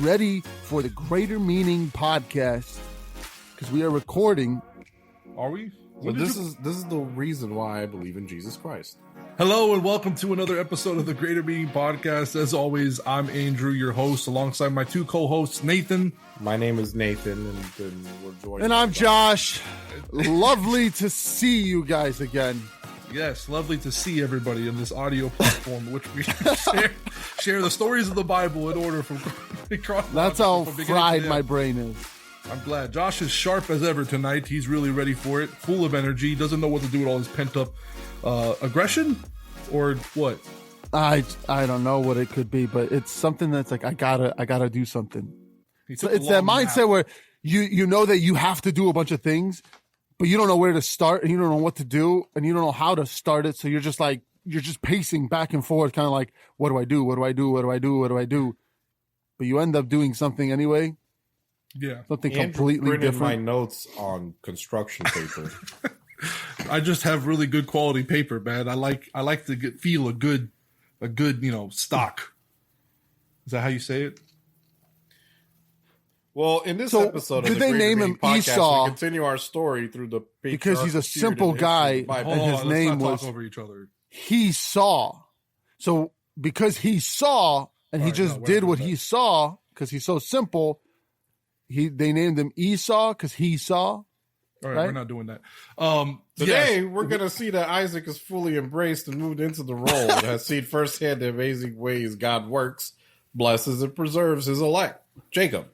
ready for the Greater Meaning podcast? Because we are recording. Are we? So this is the reason why I believe in Jesus Christ. Hello and welcome to another episode of the Greater Meaning podcast. As always, I'm Andrew, your host, alongside my two co-hosts, Nathan. My name is Nathan, and we're joined. And I'm Josh. Lovely to see you guys again. Yes, lovely to see everybody in this audio platform, which we share the stories of the Bible in order from That's how fried my brain is. I'm glad. Josh is sharp as ever tonight. He's really ready for it, full of energy, doesn't know what to do with all his pent-up aggression, or what? I don't know what it could be, but it's something that's like, I gotta do something. So it's that mindset where you know that you have to do a bunch of things, but you don't know where to start, and you don't know what to do, and you don't know how to start it. So you're just pacing back and forth, kind of like, what do I do? What do I do? What do I do? What do I do? But you end up doing something anyway. Yeah. Something Andrew completely different. my notes on construction paper. I just have really good quality paper, man. I like to feel a good, stock. Is that how you say it? Well, in this episode, did of the they name him podcast, Esau? We continue our story through the because he's a simple guy, and his name was over each other. He saw. So because he saw, and he just did what he saw, because he's so simple, they named him Esau because he saw. All right, we're not doing that. Today, we're going to see that Isaac is fully embraced and moved into the role and has seen firsthand the amazing ways God works, blesses, and preserves his elect. Jacob.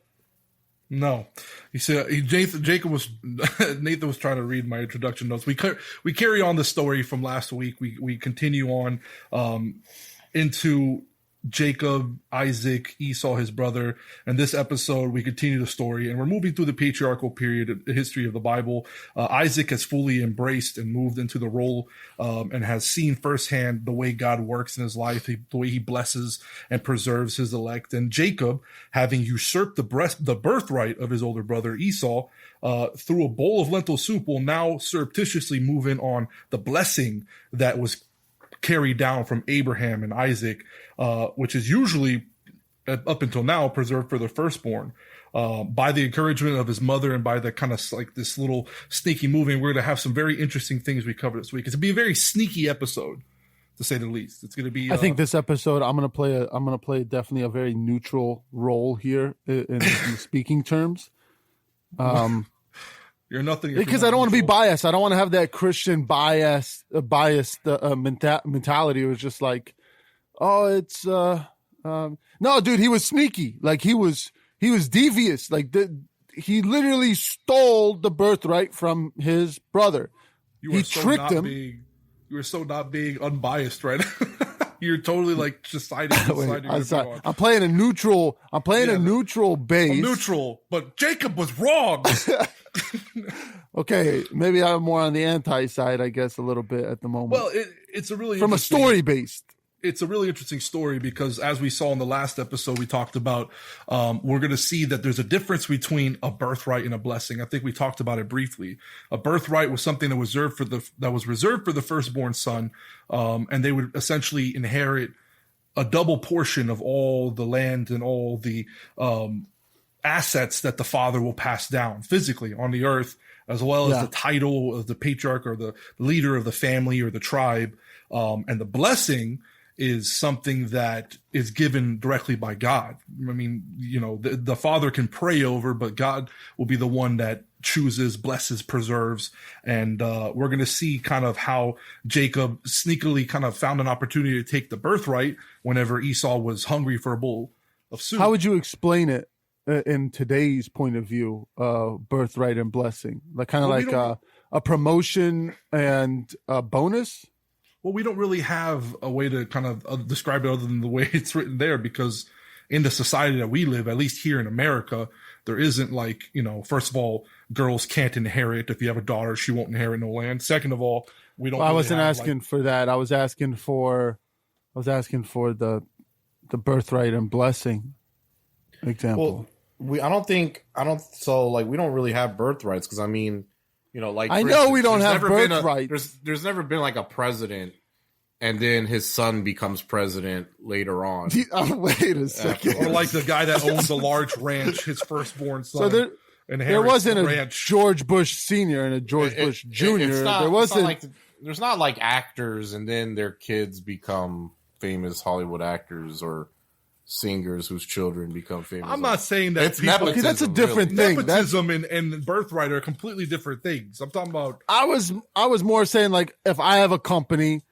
No, he said Nathan was trying to read my introduction notes. We carry on the story from last week. We continue on into Jacob, Isaac, Esau, his brother. And this episode, we continue the story, and we're moving through the patriarchal period, the history of the Bible. Isaac has fully embraced and moved into the role, and has seen firsthand the way God works in his life, the way he blesses and preserves his elect. And Jacob, having usurped the birthright of his older brother Esau, through a bowl of lentil soup, will now surreptitiously move in on the blessing that was carried down from Abraham and Isaac, which is usually, up until now, preserved for the firstborn. By the encouragement of his mother and by the kind of like this little sneaky moving, we're going to have some very interesting things we cover this week. It's going to be a very sneaky episode, to say the least. It's going to be. I think this episode, I'm going to play definitely a very neutral role here in speaking terms. You're nothing. Because I don't want to be biased. I don't want to have that Christian biased mentality. It was just like, it's no, dude. He was sneaky. Like he was devious. Like he literally stole the birthright from his brother. He tricked him. You were so not being unbiased, right? You're totally like just siding. I'm playing a neutral. I'm playing a neutral base. I'm neutral, but Jacob was wrong. Okay, maybe I'm more on the anti side, I guess, a little bit at the moment. Well, it's a really from a story based. It's a really interesting story because, as we saw in the last episode, we talked about we're going to see that there's a difference between a birthright and a blessing. I think we talked about it briefly. A birthright was something that was reserved for the firstborn son, and they would essentially inherit a double portion of all the land and all the assets that the father will pass down physically on the earth, as well as the title of the patriarch or the leader of the family or the tribe. And the blessing is something that is given directly by God. I mean, the father can pray over, but God will be the one that chooses, blesses, preserves. And we're going to see kind of how Jacob sneakily kind of found an opportunity to take the birthright whenever Esau was hungry for a bowl of soup. How would you explain it in today's point of view, birthright and blessing? Like kind of a promotion and a bonus? Well, we don't really have a way to kind of describe it other than the way it's written there, because in the society that we live, at least here in America, there isn't like, first of all, girls can't inherit. If you have a daughter, she won't inherit no land. Second of all, we don't. Well, I wasn't asking for that. I was asking for the birthright and blessing example. Well, so we don't really have birthrights, because I mean, like, I know we don't have birthrights. There's never been like a president and then his son becomes president later on. Wait a second. Or like the guy that owns a large ranch, his firstborn son. So there wasn't a George Bush Sr. and a George Bush Jr. There's not like actors and then their kids become famous Hollywood actors or singers whose children become famous. I'm not saying that it's nepotism. Okay, that's a different thing. Nepotism and birthright are completely different things. I'm talking about. I was more saying like if I have a company,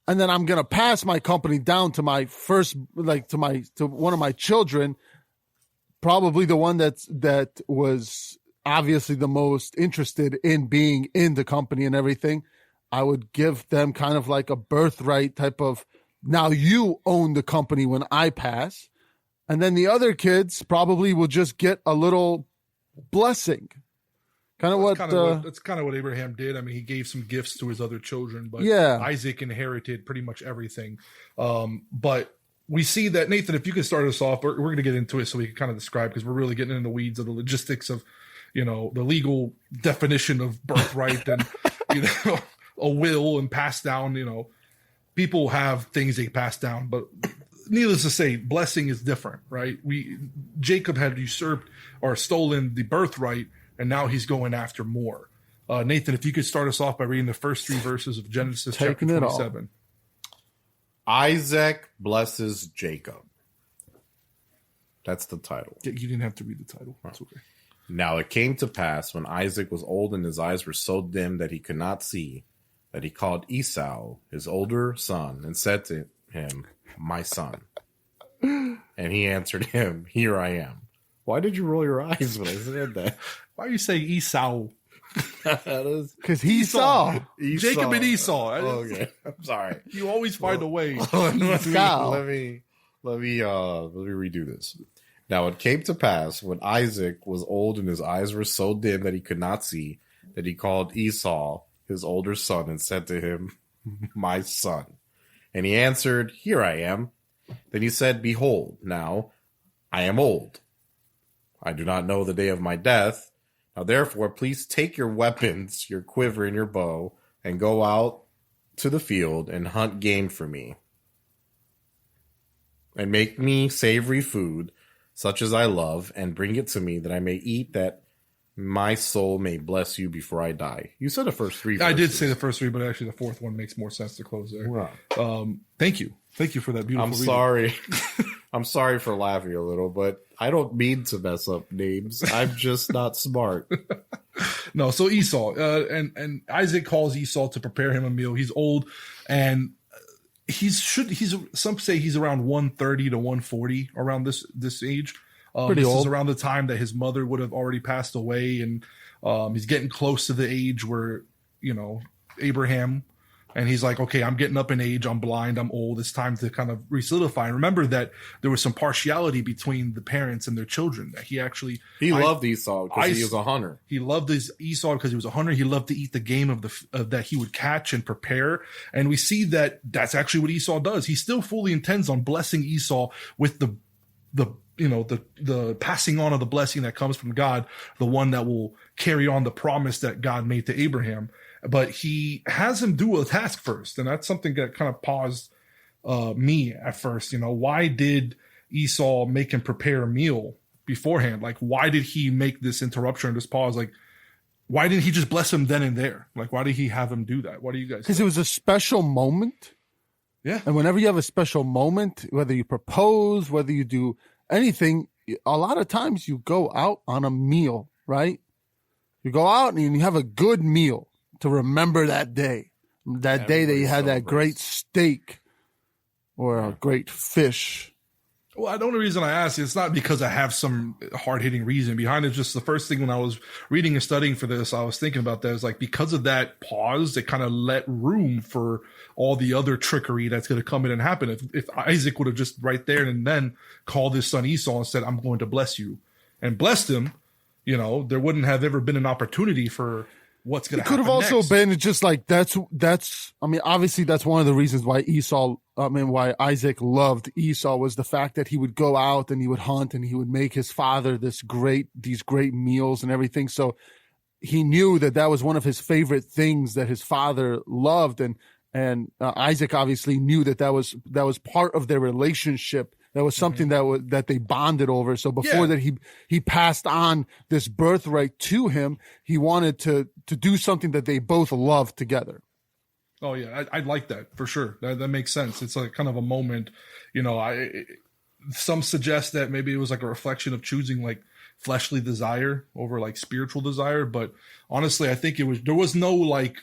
and then I'm gonna pass my company down to my first, like to one of my children, probably the one that was obviously the most interested in being in the company and everything. I would give them kind of like a birthright type of. Now you own the company when I pass, and then the other kids probably will just get a little blessing. That's kind of what Abraham did. I mean, he gave some gifts to his other children, but Isaac inherited pretty much everything. But we see that, Nathan, if you could start us off, we're going to get into it so we can kind of describe, because we're really getting in the weeds of the logistics of, the legal definition of birthright and, a will and pass down, people have things they pass down, but needless to say, blessing is different, right? Jacob had usurped or stolen the birthright, and now he's going after more. Nathan, if you could start us off by reading the first 3 verses of Genesis chapter 27. Isaac blesses Jacob. That's the title. You didn't have to read the title. That's okay. Now it came to pass when Isaac was old and his eyes were so dim that he could not see, that he called Esau, his older son, and said to him, "My son." And he answered him, "Here I am." Why did you roll your eyes when I said that? Why do you say Esau? Because he saw. Jacob and Esau. Okay, I'm sorry. You always find a way. Let me redo this. Now it came to pass when Isaac was old and his eyes were so dim that he could not see, that he called Esau, his older son, and said to him, "My son." And he answered, "Here I am." Then he said, "Behold, now I am old. I do not know the day of my death. Now therefore, please take your weapons, your quiver and your bow, and go out to the field and hunt game for me. And make me savory food, such as I love, and bring it to me that I may eat, that my soul may bless you before I die." You said the first 3 verses. I did say the first 3, but actually the 4th one makes more sense to close there. Wow. Thank you for that beautiful reading. Sorry. I'm sorry for laughing a little, but I don't mean to mess up names. I'm just not smart. No, so Esau, and Isaac calls Esau to prepare him a meal. He's old, and some say he's around 130 to 140 around this age. Pretty this old. Is around the time that his mother would have already passed away, and he's getting close to the age where Abraham, and he's like, okay, I'm getting up in age, I'm blind, I'm old, it's time to kind of re-solidify. And remember that there was some partiality between the parents and their children. That he loved Esau because he was a hunter. He loved Esau because he was a hunter. He loved to eat the game that he would catch and prepare. And we see that that's actually what Esau does. He still fully intends on blessing Esau with the passing on of the blessing that comes from God, the one that will carry on the promise that God made to Abraham. But he has him do a task first. And that's something that kind of paused me at first. Why did Esau make him prepare a meal beforehand? Like, why did he make this interruption or this pause? Like, why didn't he just bless him then and there? Like, why did he have him do that? What do you guys think? Because it was a special moment. Yeah. And whenever you have a special moment, whether you propose, whether you do anything, a lot of times you go out on a meal, right? You go out and you have a good meal to remember that day. That day that you had that great steak or a great fish. Well, the only reason I ask, it's not because I have some hard-hitting reason behind it. Just the first thing when I was reading and studying for this, I was thinking about that. It's like, because of that pause, it kind of let room for all the other trickery that's going to come in and happen. If Isaac would have just right there and then called his son Esau and said, "I'm going to bless you," and blessed him, there wouldn't have ever been an opportunity for what's going to happen. It could have also been just like that's. I mean, obviously that's one of the reasons why why Isaac loved Esau was the fact that he would go out and he would hunt and he would make his father these great meals and everything. So he knew that was one of his favorite things that his father loved, and And Isaac obviously knew that was part of their relationship. That was something that they bonded over. So before that, he passed on this birthright to him. He wanted to do something that they both loved together. Oh yeah, I like that for sure. That makes sense. It's like kind of a moment, some suggest that maybe it was like a reflection of choosing like fleshly desire over like spiritual desire. But honestly, I think there was no like,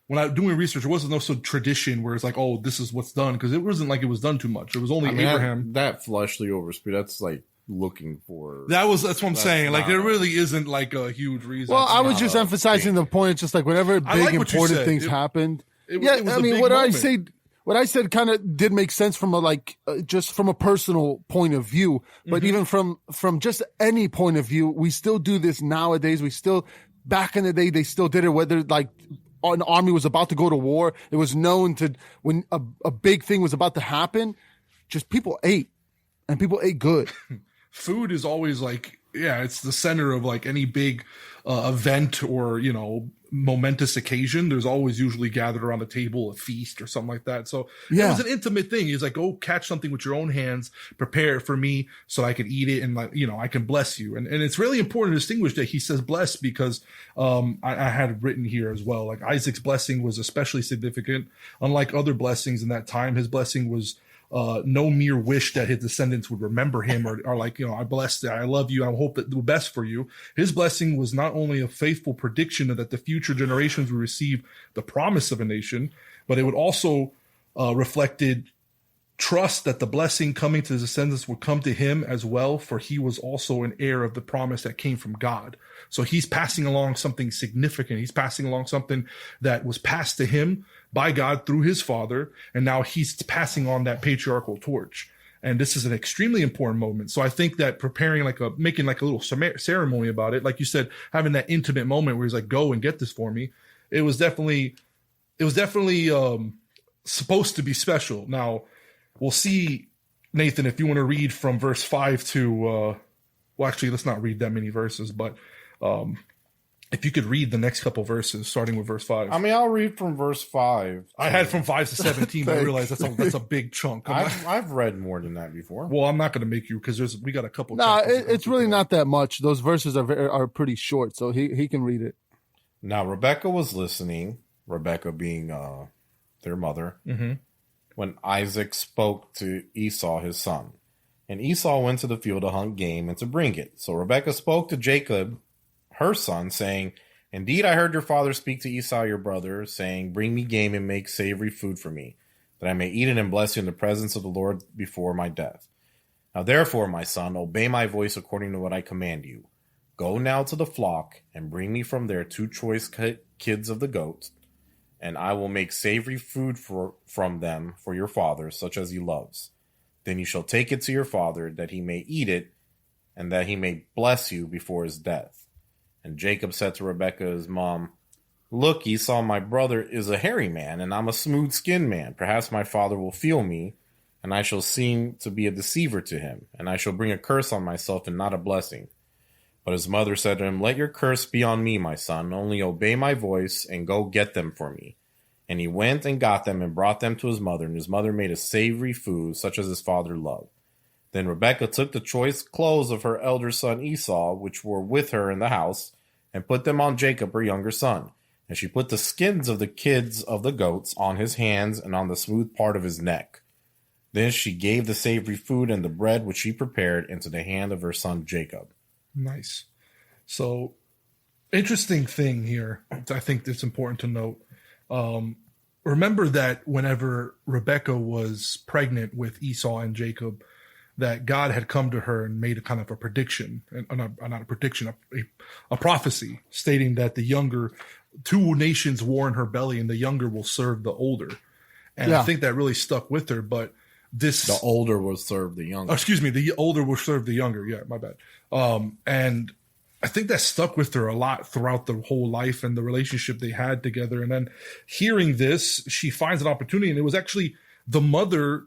when I was doing research, there wasn't no sort of tradition where it's like, oh, this is what's done. Because it wasn't like it was done too much. It was only Abraham. That fleshly over spirit, that's like looking for. That's what I'm saying. Like there really isn't like a huge reason. Well, I was just emphasizing the point. It's just like whenever big important things happened. What I said kind of did make sense from just from a personal point of view, but even from just any point of view, we still do this nowadays. We still, back in the day, they still did it, whether like an army was about to go to war. It was known to, when a big thing was about to happen, just people ate, and people ate good. Food is always like, it's the center of like any big event or, momentous occasion. There's always usually gathered around a table, a feast or something like that. So it was an intimate thing. It's like, go catch something with your own hands, prepare it for me so I can eat it, and like, I can bless you. And it's really important to distinguish that he says bless, because I had it written here as well. Like Isaac's blessing was especially significant. Unlike other blessings in that time, his blessing was no mere wish that his descendants would remember him or like, I bless you, I love you, I hope that the best for you. His blessing was not only a faithful prediction that the future generations would receive the promise of a nation, but it would also reflected trust that the blessing coming to his descendants would come to him as well, for he was also an heir of the promise that came from God. So he's passing along something significant. He's passing along something that was passed to him by God through his father, and now he's passing on that patriarchal torch. And this is an extremely important moment. So I think that making like a little ceremony about it, like you said, having that intimate moment where he's like, go and get this for me. It was definitely supposed to be special. Now we'll see, Nathan, if you want to read from verse 5 to, actually, let's not read that many verses, but if you could read the next couple verses, starting with verse 5. I mean, I'll read from verse 5. I had from 5 to 17, but I realized that's a big chunk. I've read more than that before. Well, I'm not going to make you, because we got a couple. No, it's really not that much. Those verses are pretty short, so he can read it. Now, Rebecca was listening, Rebecca being their mother, when Isaac spoke to Esau, his son. And Esau went to the field to hunt game and to bring it. So Rebecca spoke to Jacob, her son, saying, indeed, I heard your father speak to Esau, your brother, saying, bring me game and make savory food for me, that I may eat it and bless you in the presence of the Lord before my death. Now therefore, my son, obey my voice according to what I command you. Go now to the flock and bring me from there 2 choice kids of the goats, and I will make savory food from them for your father, such as he loves. Then you shall take it to your father, that he may eat it, and that he may bless you before his death. And Jacob said to Rebekah, his mom, look, Esau, my brother, is a hairy man, and I'm a smooth-skinned man. Perhaps my father will feel me, and I shall seem to be a deceiver to him, and I shall bring a curse on myself and not a blessing. But his mother said to him, let your curse be on me, my son. Only obey my voice, and go get them for me. And he went and got them and brought them to his mother, and his mother made a savory food, such as his father loved. Then Rebekah took the choice clothes of her elder son Esau, which were with her in the house, and put them on Jacob, her younger son. And she put the skins of the kids of the goats on his hands and on the smooth part of his neck. Then she gave the savory food and the bread which she prepared into the hand of her son Jacob. Nice. So, interesting thing here, I think it's important to note. Remember that whenever Rebecca was pregnant with Esau and Jacob, that God had come to her and made a kind of a prediction, not a prediction, a prophecy, stating that the younger 2 nations war in her belly, and the younger will serve the older. And I think that really stuck with her. But the older will serve the younger. The older will serve the younger. Yeah, my bad. And I think that stuck with her a lot throughout the whole life and the relationship they had together. And then hearing this, she finds an opportunity, and it was actually the mother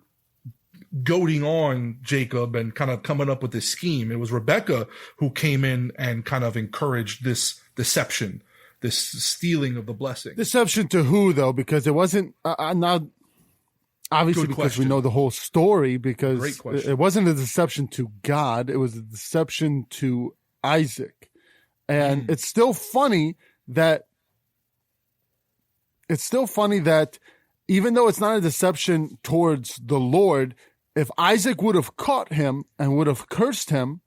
goading on Jacob and kind of coming up with this scheme. It was Rebecca who came in and kind of encouraged this deception this stealing of the blessing. Deception to who, though? Because it wasn't not obviously Good because question. we know the whole story. Because Great question. it wasn't a deception to God; it was a deception to Isaac. And it's still funny that even though it's not a deception towards the Lord, if Isaac would have caught him and would have cursed him,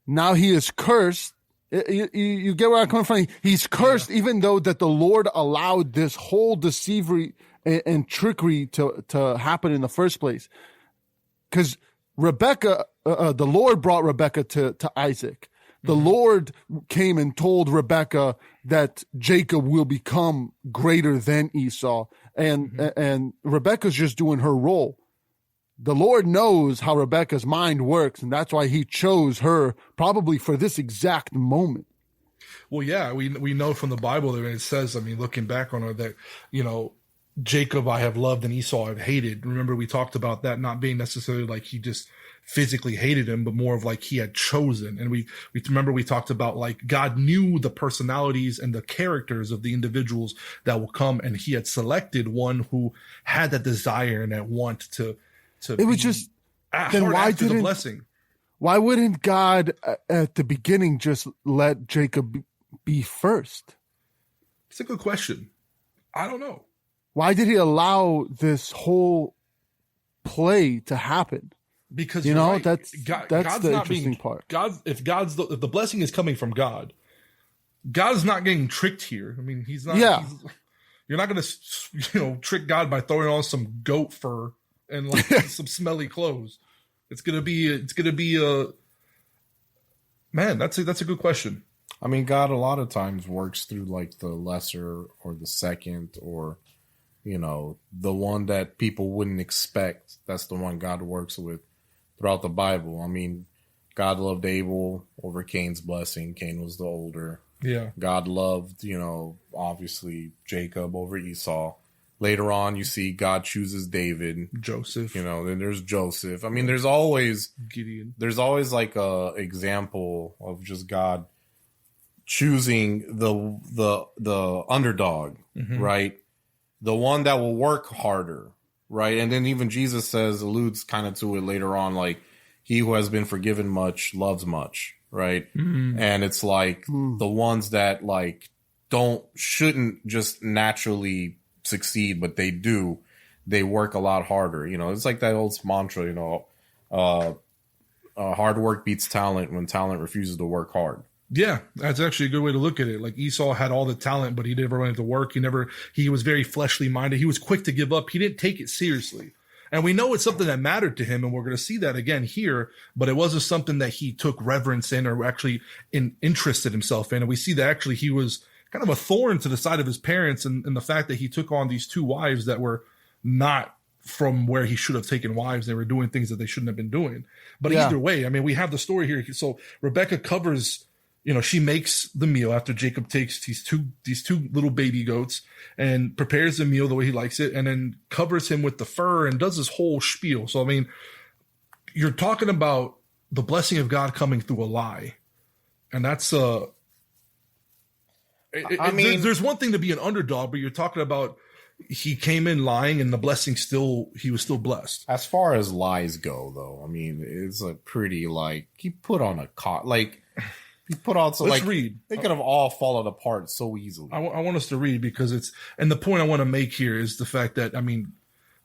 now he is cursed. You get where I'm coming from? He's cursed, even though that the Lord allowed this whole deceivery and trickery to happen in the first place. Because Rebecca, the Lord brought Rebecca to Isaac. The Lord came and told Rebecca that Jacob will become greater than Esau. And Rebecca's just doing her role. The Lord knows how Rebecca's mind works, and that's why he chose her probably for this exact moment. Well, yeah, we know from the Bible that it says, I mean, looking back on it, that, Jacob I have loved and Esau I've hated. Remember, we talked about that not being necessarily like he just physically hated him, but more of like he had chosen. And we remember we talked about like God knew the personalities and the characters of the individuals that will come, and he had selected one who had that desire and that want to it was just then why didn't the blessing. Why wouldn't God at the beginning just let Jacob be first? It's a good question. I don't know. Why did he allow this whole play to happen? Because right. that's God's the interesting part. If the blessing is coming from God, God's not getting tricked here. I mean, he's not. Yeah. You're not going to trick God by throwing on some goat fur and like some smelly clothes. It's gonna be a man. That's a good question. I mean, God a lot of times works through like the lesser or the second or, the one that people wouldn't expect. That's the one God works with throughout the Bible. I mean, God loved Abel over Cain's blessing. Cain was the older. Yeah. God loved, obviously Jacob over Esau. Later on, you see God chooses David, Joseph. Then there's Joseph. I mean, there's always Gideon. There's always like a example of just God choosing the underdog, right? The one that will work harder, right? And then even Jesus alludes kind of to it later on, like he who has been forgiven much loves much, right? And it's like the ones that like shouldn't just naturally succeed, but they do. They work a lot harder. It's like that old mantra, hard work beats talent when talent refuses to work hard. Yeah, that's actually a good way to look at it. Like Esau had all the talent, but he never went to work. He was very fleshly minded. He was quick to give up. He didn't take it seriously. And we know it's something that mattered to him, and we're going to see that again here, but it wasn't something that he took reverence in or actually interested himself in. And we see that actually he was kind of a thorn to the side of his parents, and the fact that he took on these two wives that were not from where he should have taken wives. They were doing things that they shouldn't have been doing. But either way, I mean, we have the story here. So Rebecca covers, she makes the meal after Jacob takes these two little baby goats and prepares the meal the way he likes it, and then covers him with the fur and does this whole spiel. So, I mean, you're talking about the blessing of God coming through a lie. And that's, there's one thing to be an underdog, but you're talking about he came in lying and the blessing he was still blessed. As far as lies go, though, I mean, it's a pretty, like, he put on a he put on some, Let's read. They could have all fallen apart so easily. I want us to read because and the point I want to make here is the fact that, I mean,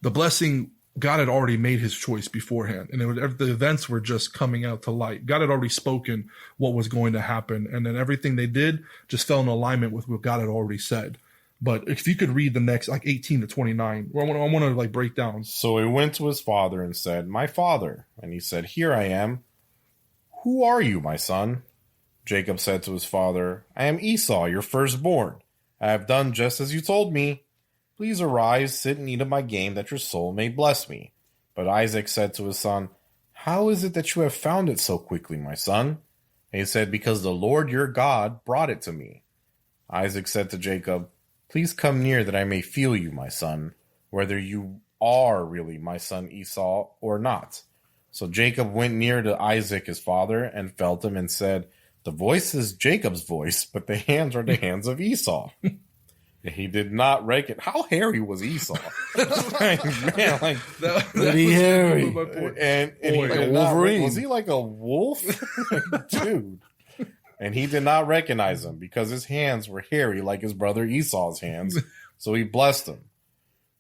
the blessing, God had already made his choice beforehand, and the events were just coming out to light. God had already spoken what was going to happen, and then everything they did just fell in alignment with what God had already said. But if you could read the next, like 18 to 29, I want to like break down. So he went to his father and said, "My father." And he said, "Here I am." "Who are you, my son?" Jacob said to his father, "I am Esau, your firstborn. I have done just as you told me. Please arise, sit and eat of my game, that your soul may bless me." But Isaac said to his son, "How is it that you have found it so quickly, my son?" And he said, "Because the Lord your God brought it to me." Isaac said to Jacob, "Please come near that I may feel you, my son, whether you are really my son Esau or not." So Jacob went near to Isaac his father and felt him and said, The voice is Jacob's voice, but the hands are the hands of Esau. And he did not reckon. How hairy was Esau? Like, man, like pretty hairy. And he like did a not Wolverine. was he like a wolf? Dude. And he did not recognize him because his hands were hairy like his brother Esau's hands. So he blessed him.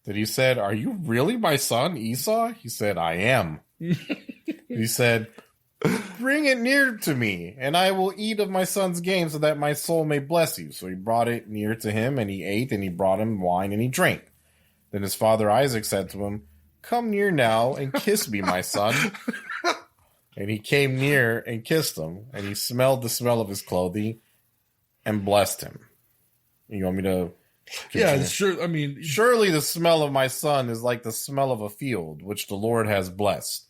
Then he said, "Are you really my son, Esau?" He said, "I am." He said, "Bring it near to me, and I will eat of my son's game so that my soul may bless you." So he brought it near to him, and he ate, and he brought him wine, and he drank. Then his father Isaac said to him, "Come near now and kiss me, my son." And he came near and kissed him, and he smelled the smell of his clothing and blessed him. You want me to continue? Yeah, sure. I mean, Surely the smell of my son is like the smell of a field, which the Lord has blessed.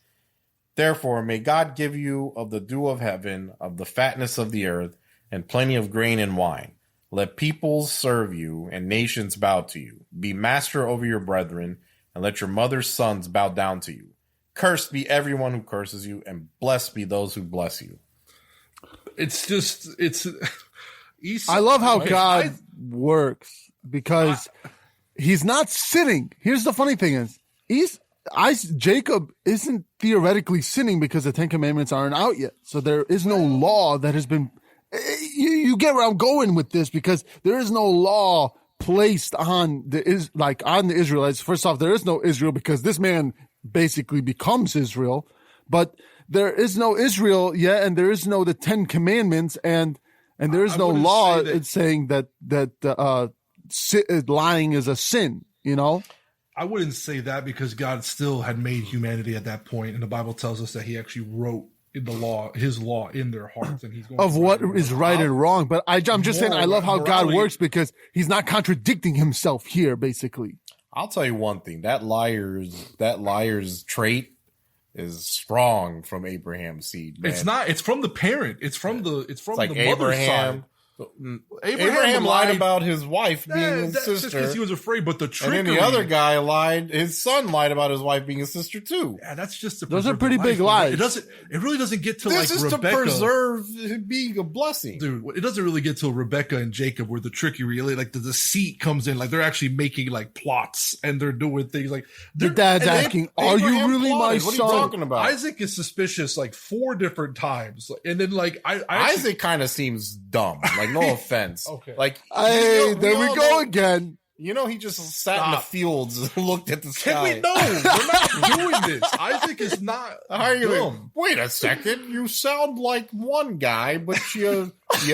Therefore, may God give you of the dew of heaven, of the fatness of the earth, and plenty of grain and wine. Let peoples serve you, and nations bow to you. Be master over your brethren, and let your mother's sons bow down to you. Cursed be everyone who curses you, and blessed be those who bless you. it's Esau, I love how right? God works because he's not sinning. Here's the funny thing is, Jacob isn't theoretically sinning because the Ten Commandments aren't out yet. So there is no law that has been, you get where I'm going with this, because there is no law placed on the Israelites. First off, there is no Israel because this man basically becomes Israel, but there is no Israel yet, and there is no the Ten Commandments, and there is no law saying that lying is a sin, you know? I wouldn't say that, because God still had made humanity at that point, and the Bible tells us that He actually wrote in the law, His law in their hearts, and He's going of what is right and wrong. But I'm just saying, I love how God works because He's not contradicting Himself here, basically. I'll tell you one thing: that liar's trait is strong from Abraham's seed. Man. It's not. It's from the parent. It's from the like the mother's side. Abraham lied about his wife being his sister. Just because he was afraid, but the trickery. And then the other guy lied. His son lied about his wife being his sister too. Yeah, that's just those are pretty big lies. It really doesn't get to this like is Rebecca. to preserve being a blessing, dude. It doesn't really get to Rebecca and Jacob where the trickery, like the deceit comes in. Like they're actually making like plots and they're doing things like the dad's asking, "Are you really my son?" What are you talking about? Isaac is suspicious like 4 different times, and then like Isaac kind of seems dumb. Like no offense. Okay. Like, hey, there we go again. You know, he just sat in the fields and looked at the sky. No, we're not doing this. Isaac is not dumb. Wait a second. You sound like one guy, but you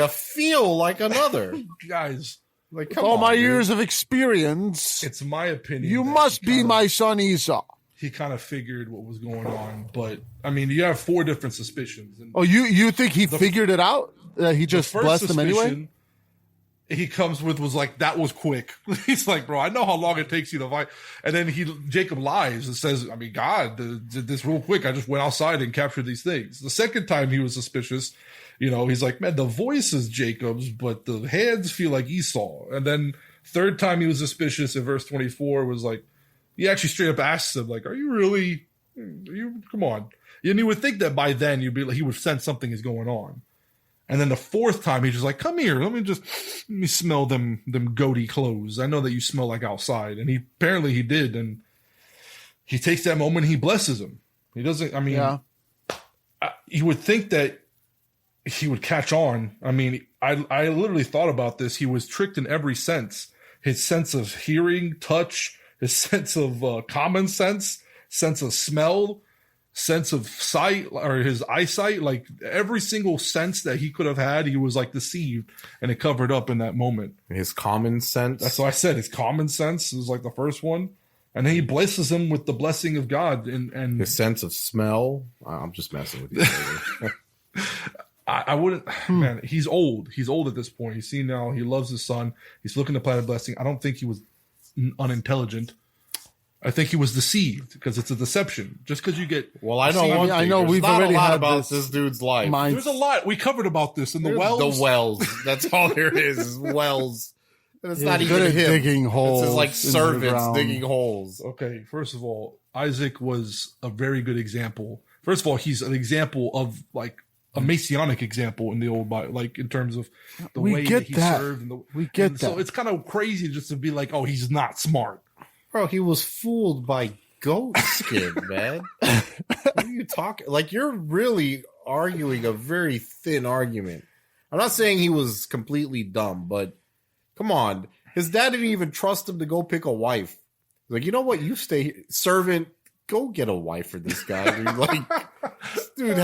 feel like another. Guys, like with all my years of experience, it's my opinion. You must be my son Esau. He kind of figured what was going on, but I mean, you have 4 different suspicions. And you think he figured it out? He just blessed them anyway? He comes with was like, that was quick. He's like, bro, I know how long it takes you to fight. And then Jacob lies and says, I mean, God did this real quick. I just went outside and captured these things. The second time he was suspicious, he's like, man, the voice is Jacob's, but the hands feel like Esau. And then third time he was suspicious in verse 24 was like, he actually straight up asks him, like, are you really, come on. And you would think that by then he would sense something is going on. And then the 4th time, he's just like, come here, let me smell them goaty clothes. I know that you smell like outside. And apparently he did. And he takes that moment and he blesses him. He doesn't, I mean, you would think that he would catch on. I mean, I literally thought about this. He was tricked in every sense. His sense of hearing, touch, his sense of common sense of smell, sense of sight, or his eyesight, like every single sense that he could have had, he was like deceived, and it covered up in that moment. His common sense. That's what I said. His common sense is like the first one, and then he blesses him with the blessing of God and his sense of smell. I'm just messing with you. I wouldn't, man. He's old. He's old at this point. He's seen now. He loves his son. He's looking to plant a blessing. I don't think he was unintelligent. I think he was deceived because it's a deception. Just because you get I know we've already had about this dude's life. There's a lot we covered about this in the wells. The wells. That's all there is wells. And it's not even him digging holes. It's like servants digging holes. Okay, first of all, Isaac was a very good example. First of all, he's an example of like a messianic example in the old Bible, like in terms of the We way get that he that. served. We get that. So it's kind of crazy just to be like, oh, he's not smart. Bro, he was fooled by goat skin, man. What are you talking? Like, you're really arguing a very thin argument. I'm not saying he was completely dumb, but come on. His dad didn't even trust him to go pick a wife. Like, you know what? You stay here. Servant, go get a wife for this guy, dude. Like, this dude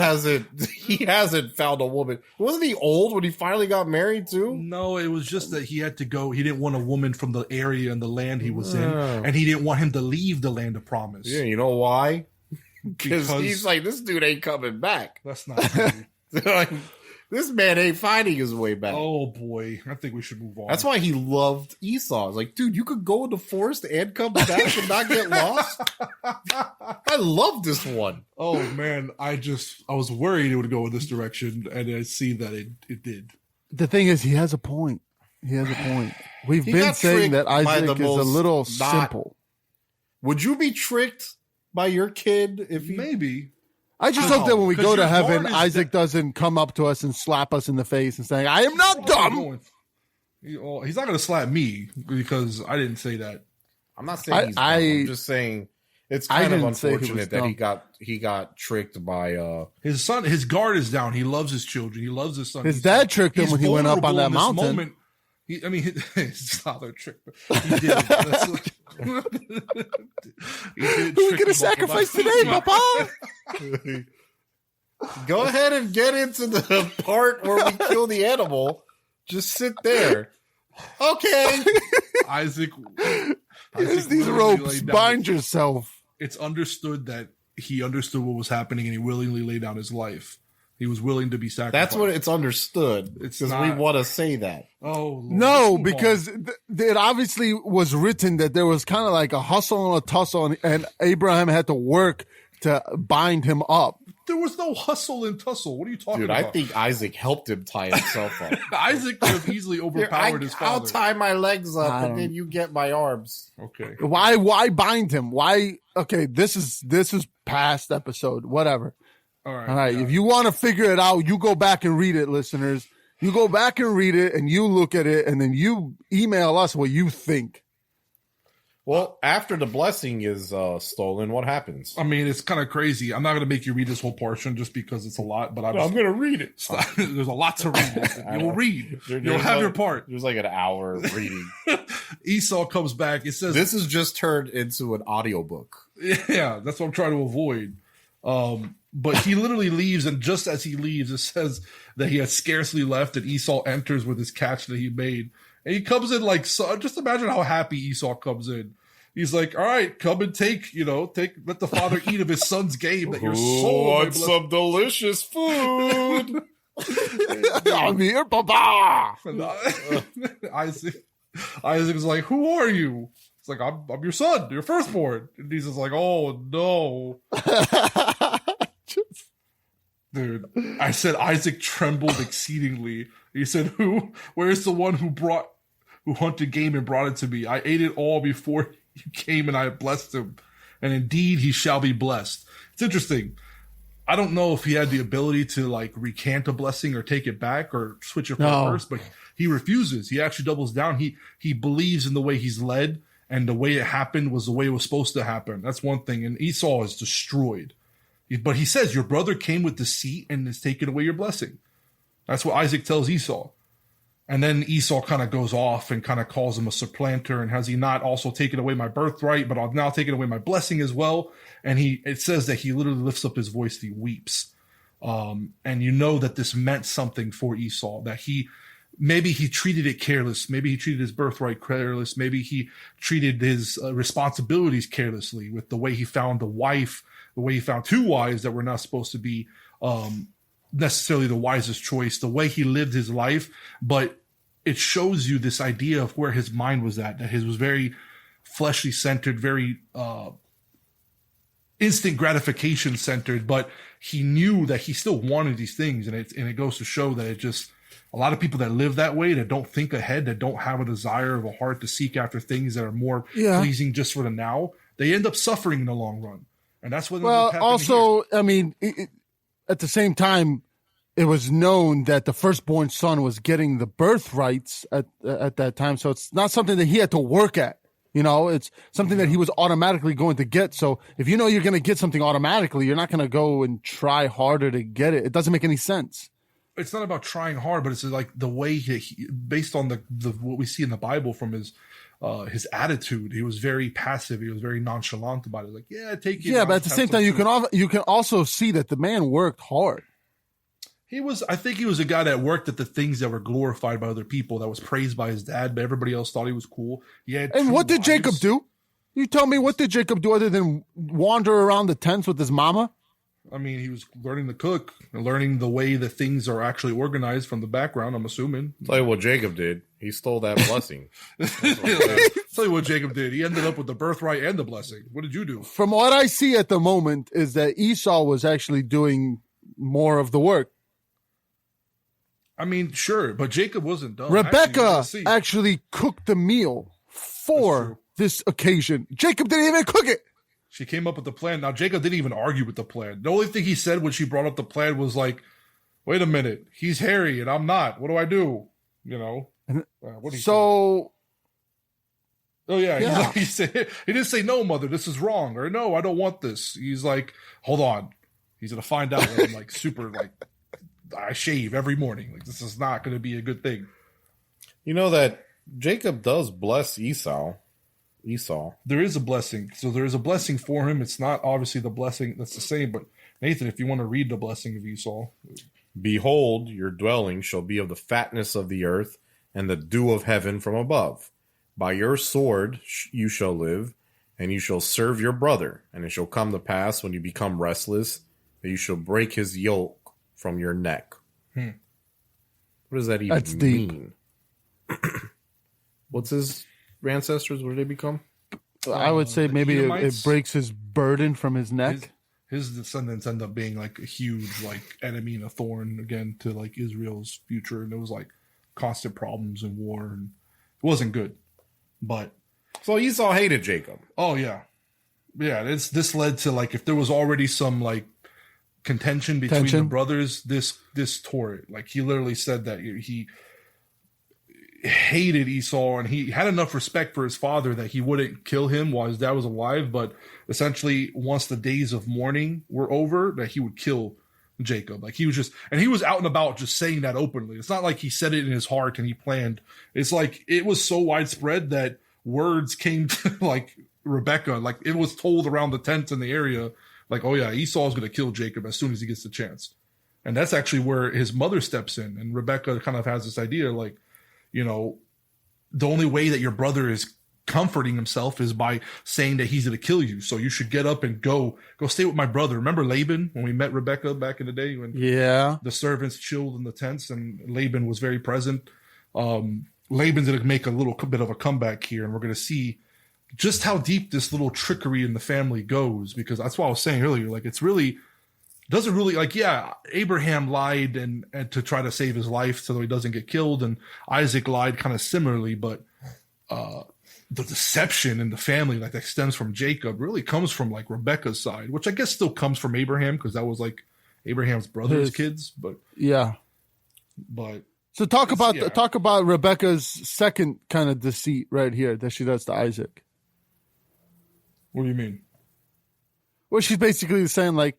hasn't found a woman. Wasn't he old when he finally got married too? No, it was just that he had to go. He didn't want a woman from the area and the land he was in, and he didn't want him to leave the land of promise. Yeah, you know why? Because he's like, this dude ain't coming back. That's not true. Like, this man ain't finding his way back. Oh boy, I think we should move on. That's why he loved Esau. It's like, dude, you could go in the forest and come back and not get lost. I love this one. Oh man, I was worried it would go in this direction, and I see that it did. The thing is, he has a point. We've been saying that Isaac is a little simple. Would you be tricked by your kid if he... Maybe. I just hope that when we go to heaven, Isaac doesn't come up to us and slap us in the face and say, I am not dumb. He's not going to slap me because I didn't say that. I'm not saying he's dumb. I'm just saying it's kind of unfortunate that he got tricked by his son. His guard is down. He loves his children. He loves his son. His dad tricked him when he went up on that mountain. His father tricked him. He did. Who we gonna sacrifice today, Papa? Go ahead and get into the part where we kill the animal. Just sit there. Okay. Isaac Use these ropes. Bind yourself. It's understood that he understood what was happening and he willingly laid down his life. He was willing to be sacrificed. That's what it's understood. It's because we want to say that. Oh, Lord. No, because it obviously was written that there was kind of like a hustle and a tussle, and Abraham had to work to bind him up. There was no hustle and tussle. What are you talking about? Dude, I think Isaac helped him tie himself up. Isaac could have easily overpowered his father. I'll tie my legs up and then you get my arms. Okay. Why bind him? Why? Okay, this is past episode. Whatever. All right. If you want to figure it out, you go back and read it, listeners. You go back and read it, and you look at it, and then you email us what you think. Well, after the blessing is stolen, what happens? I mean, it's kind of crazy. I'm not going to make you read this whole portion just because it's a lot, but I'm going to read it. There's a lot to read. You'll read. You'll have your part. There's like an hour of reading. Esau comes back. It says this is just turned into an audiobook. Yeah, that's what I'm trying to avoid. But he literally leaves, and just as he leaves, it says that he had scarcely left, and Esau enters with his catch that he made. And he comes in like, so, just imagine how happy Esau comes in. He's like, all right, come and let the father eat of his son's game that your soul wants some delicious food. I'm here, Papa. Isaac is like, who are you? It's like, I'm your son, your firstborn. And he's just like, oh no. Dude, I said Isaac trembled exceedingly. He said, where's the one who hunted game and brought it to me? I ate it all before you came and I blessed him. And indeed he shall be blessed. It's interesting. I don't know if he had the ability to like recant a blessing or take it back or switch it from first, but he refuses. He actually doubles down. He believes in the way he's led, and the way it happened was the way it was supposed to happen. That's one thing. And Esau is destroyed. But he says, your brother came with deceit and has taken away your blessing. That's what Isaac tells Esau. And then Esau kind of goes off and kind of calls him a supplanter. And has he not also taken away my birthright, but I've now taken away my blessing as well? And it says that he literally lifts up his voice and he weeps. And you know that this meant something for Esau, that maybe he treated it careless. Maybe he treated his birthright careless. Maybe he treated his responsibilities carelessly with the way he found the wife, the way he found two wives that were not supposed to be necessarily the wisest choice, the way he lived his life. But it shows you this idea of where his mind was at, that his was very fleshly centered, very instant gratification centered, but he knew that he still wanted these things. And it goes to show that a lot of people that live that way, that don't think ahead, that don't have a desire of a heart to seek after things that are more pleasing just for the now, they end up suffering in the long run. And that's what. Well, also, here. I mean, at the same time, it was known that the firstborn son was getting the birthrights at that time. So it's not something that he had to work at. It's something that he was automatically going to get. So if you know you're going to get something automatically, you're not going to go and try harder to get it. It doesn't make any sense. It's not about trying hard, but it's like the way he based on the what we see in the Bible from his attitude. He was very passive. He was very nonchalant about it. Like, yeah, take it. Yeah, but at the same time, you can also see that the man worked hard. I think he was a guy that worked at the things that were glorified by other people, that was praised by his dad, but everybody else thought he was cool. And what did Jacob do? You tell me, what did Jacob do other than wander around the tents with his mama? I mean, he was learning to cook and learning the way that things are actually organized from the background, I'm assuming. Tell you what Jacob did. He stole that blessing. Tell you what Jacob did. He ended up with the birthright and the blessing. What did you do? From what I see at the moment is that Esau was actually doing more of the work. I mean, sure, but Jacob wasn't done. Rebecca actually cooked the meal for this occasion. Jacob didn't even cook it. She came up with the plan. Now, Jacob didn't even argue with the plan. The only thing he said when she brought up the plan was like, wait a minute, he's hairy and I'm not. What do I do? What do you say? Oh, yeah. He didn't say, no, mother, this is wrong. Or no, I don't want this. He's like, hold on. He's going to find out that I'm like super like, I shave every morning. Like, this is not going to be a good thing. You know that Jacob does bless Esau. There is a blessing. So there is a blessing for him. It's not obviously the blessing that's the same, but Nathan, if you want to read the blessing of Esau. Behold, your dwelling shall be of the fatness of the earth and the dew of heaven from above. By your sword you shall live, and you shall serve your brother. And it shall come to pass when you become restless that you shall break his yoke from your neck. What does that even mean? What's his ancestors? What did they become? I would say maybe it breaks his burden from his neck. His descendants end up being like a huge like enemy and a thorn again to like Israel's future, and it was like constant problems and war, and it wasn't good. But so Esau hated Jacob. Oh yeah. This led to like, if there was already some like contention between the brothers, this tore it. Like, he literally said that he hated Esau, and he had enough respect for his father that he wouldn't kill him while his dad was alive, but essentially once the days of mourning were over, that he would kill Jacob. Like, he was out and about just saying that openly. It's not like he said it in his heart and he planned. It's like it was so widespread that words came to like Rebecca, like it was told around the tent in the area, like, oh yeah, Esau's going to kill Jacob as soon as he gets the chance. And that's actually where his mother steps in. And Rebecca kind of has this idea, like, the only way that your brother is comforting himself is by saying that he's going to kill you. So you should get up and go stay with my brother. Remember Laban, when we met Rebecca back in the day, when the servants chilled in the tents and Laban was very present. Laban's going to make a little bit of a comeback here, and we're going to see just how deep this little trickery in the family goes, because that's what I was saying earlier. Like, doesn't really, like, yeah, Abraham lied and to try to save his life so that he doesn't get killed, and Isaac lied kind of similarly, but the deception in the family, like, that stems from Jacob really comes from like Rebecca's side, which I guess still comes from Abraham, because that was like Abraham's brother's kids, but so talk about Rebecca's second kind of deceit right here that she does to Isaac. What do you mean? Well, she's basically saying like,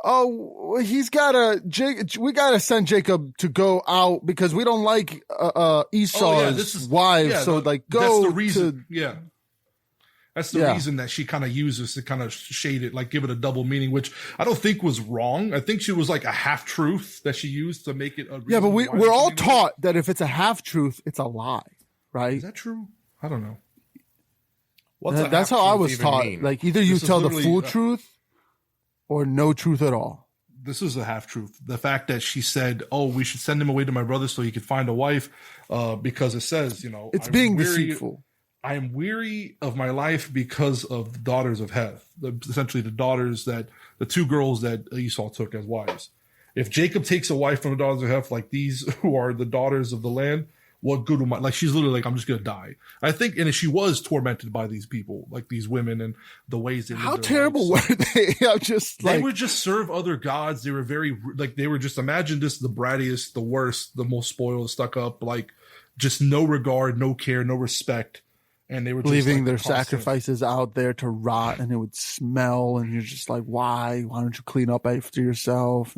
oh, we gotta send Jacob to go out because we don't like Esau's wives. Yeah, so go. That's the reason. That's the reason that she kind of uses to kind of shade it, like give it a double meaning, which I don't think was wrong. I think she was like a half truth that she used to make it. Yeah, but we're all taught that if it's a half truth, it's a lie, right? Is that true? I don't know. That's how I was taught. Mean? Like, either you tell the full truth or no truth at all. This is a half truth. The fact that she said, "Oh, we should send him away to my brother so he could find a wife," because it says, it's being deceitful. I am weary of my life because of the daughters of Heth, essentially the two girls that Esau took as wives. If Jacob takes a wife from the daughters of Heth, like these who are the daughters of the land, what good will my, like, she's literally like, I'm just going to die. I think, and she was tormented by these people, like these women and the ways they lived How their terrible lives. were they? I'm just They like, would just serve other gods. They were very, like, they were just, imagine this, the brattiest, the worst, the most spoiled, stuck up, like, just no regard, no care, no respect. And they were just leaving like their constant- sacrifices out there to rot, and it would smell, and you're just like, why don't you clean up after yourself?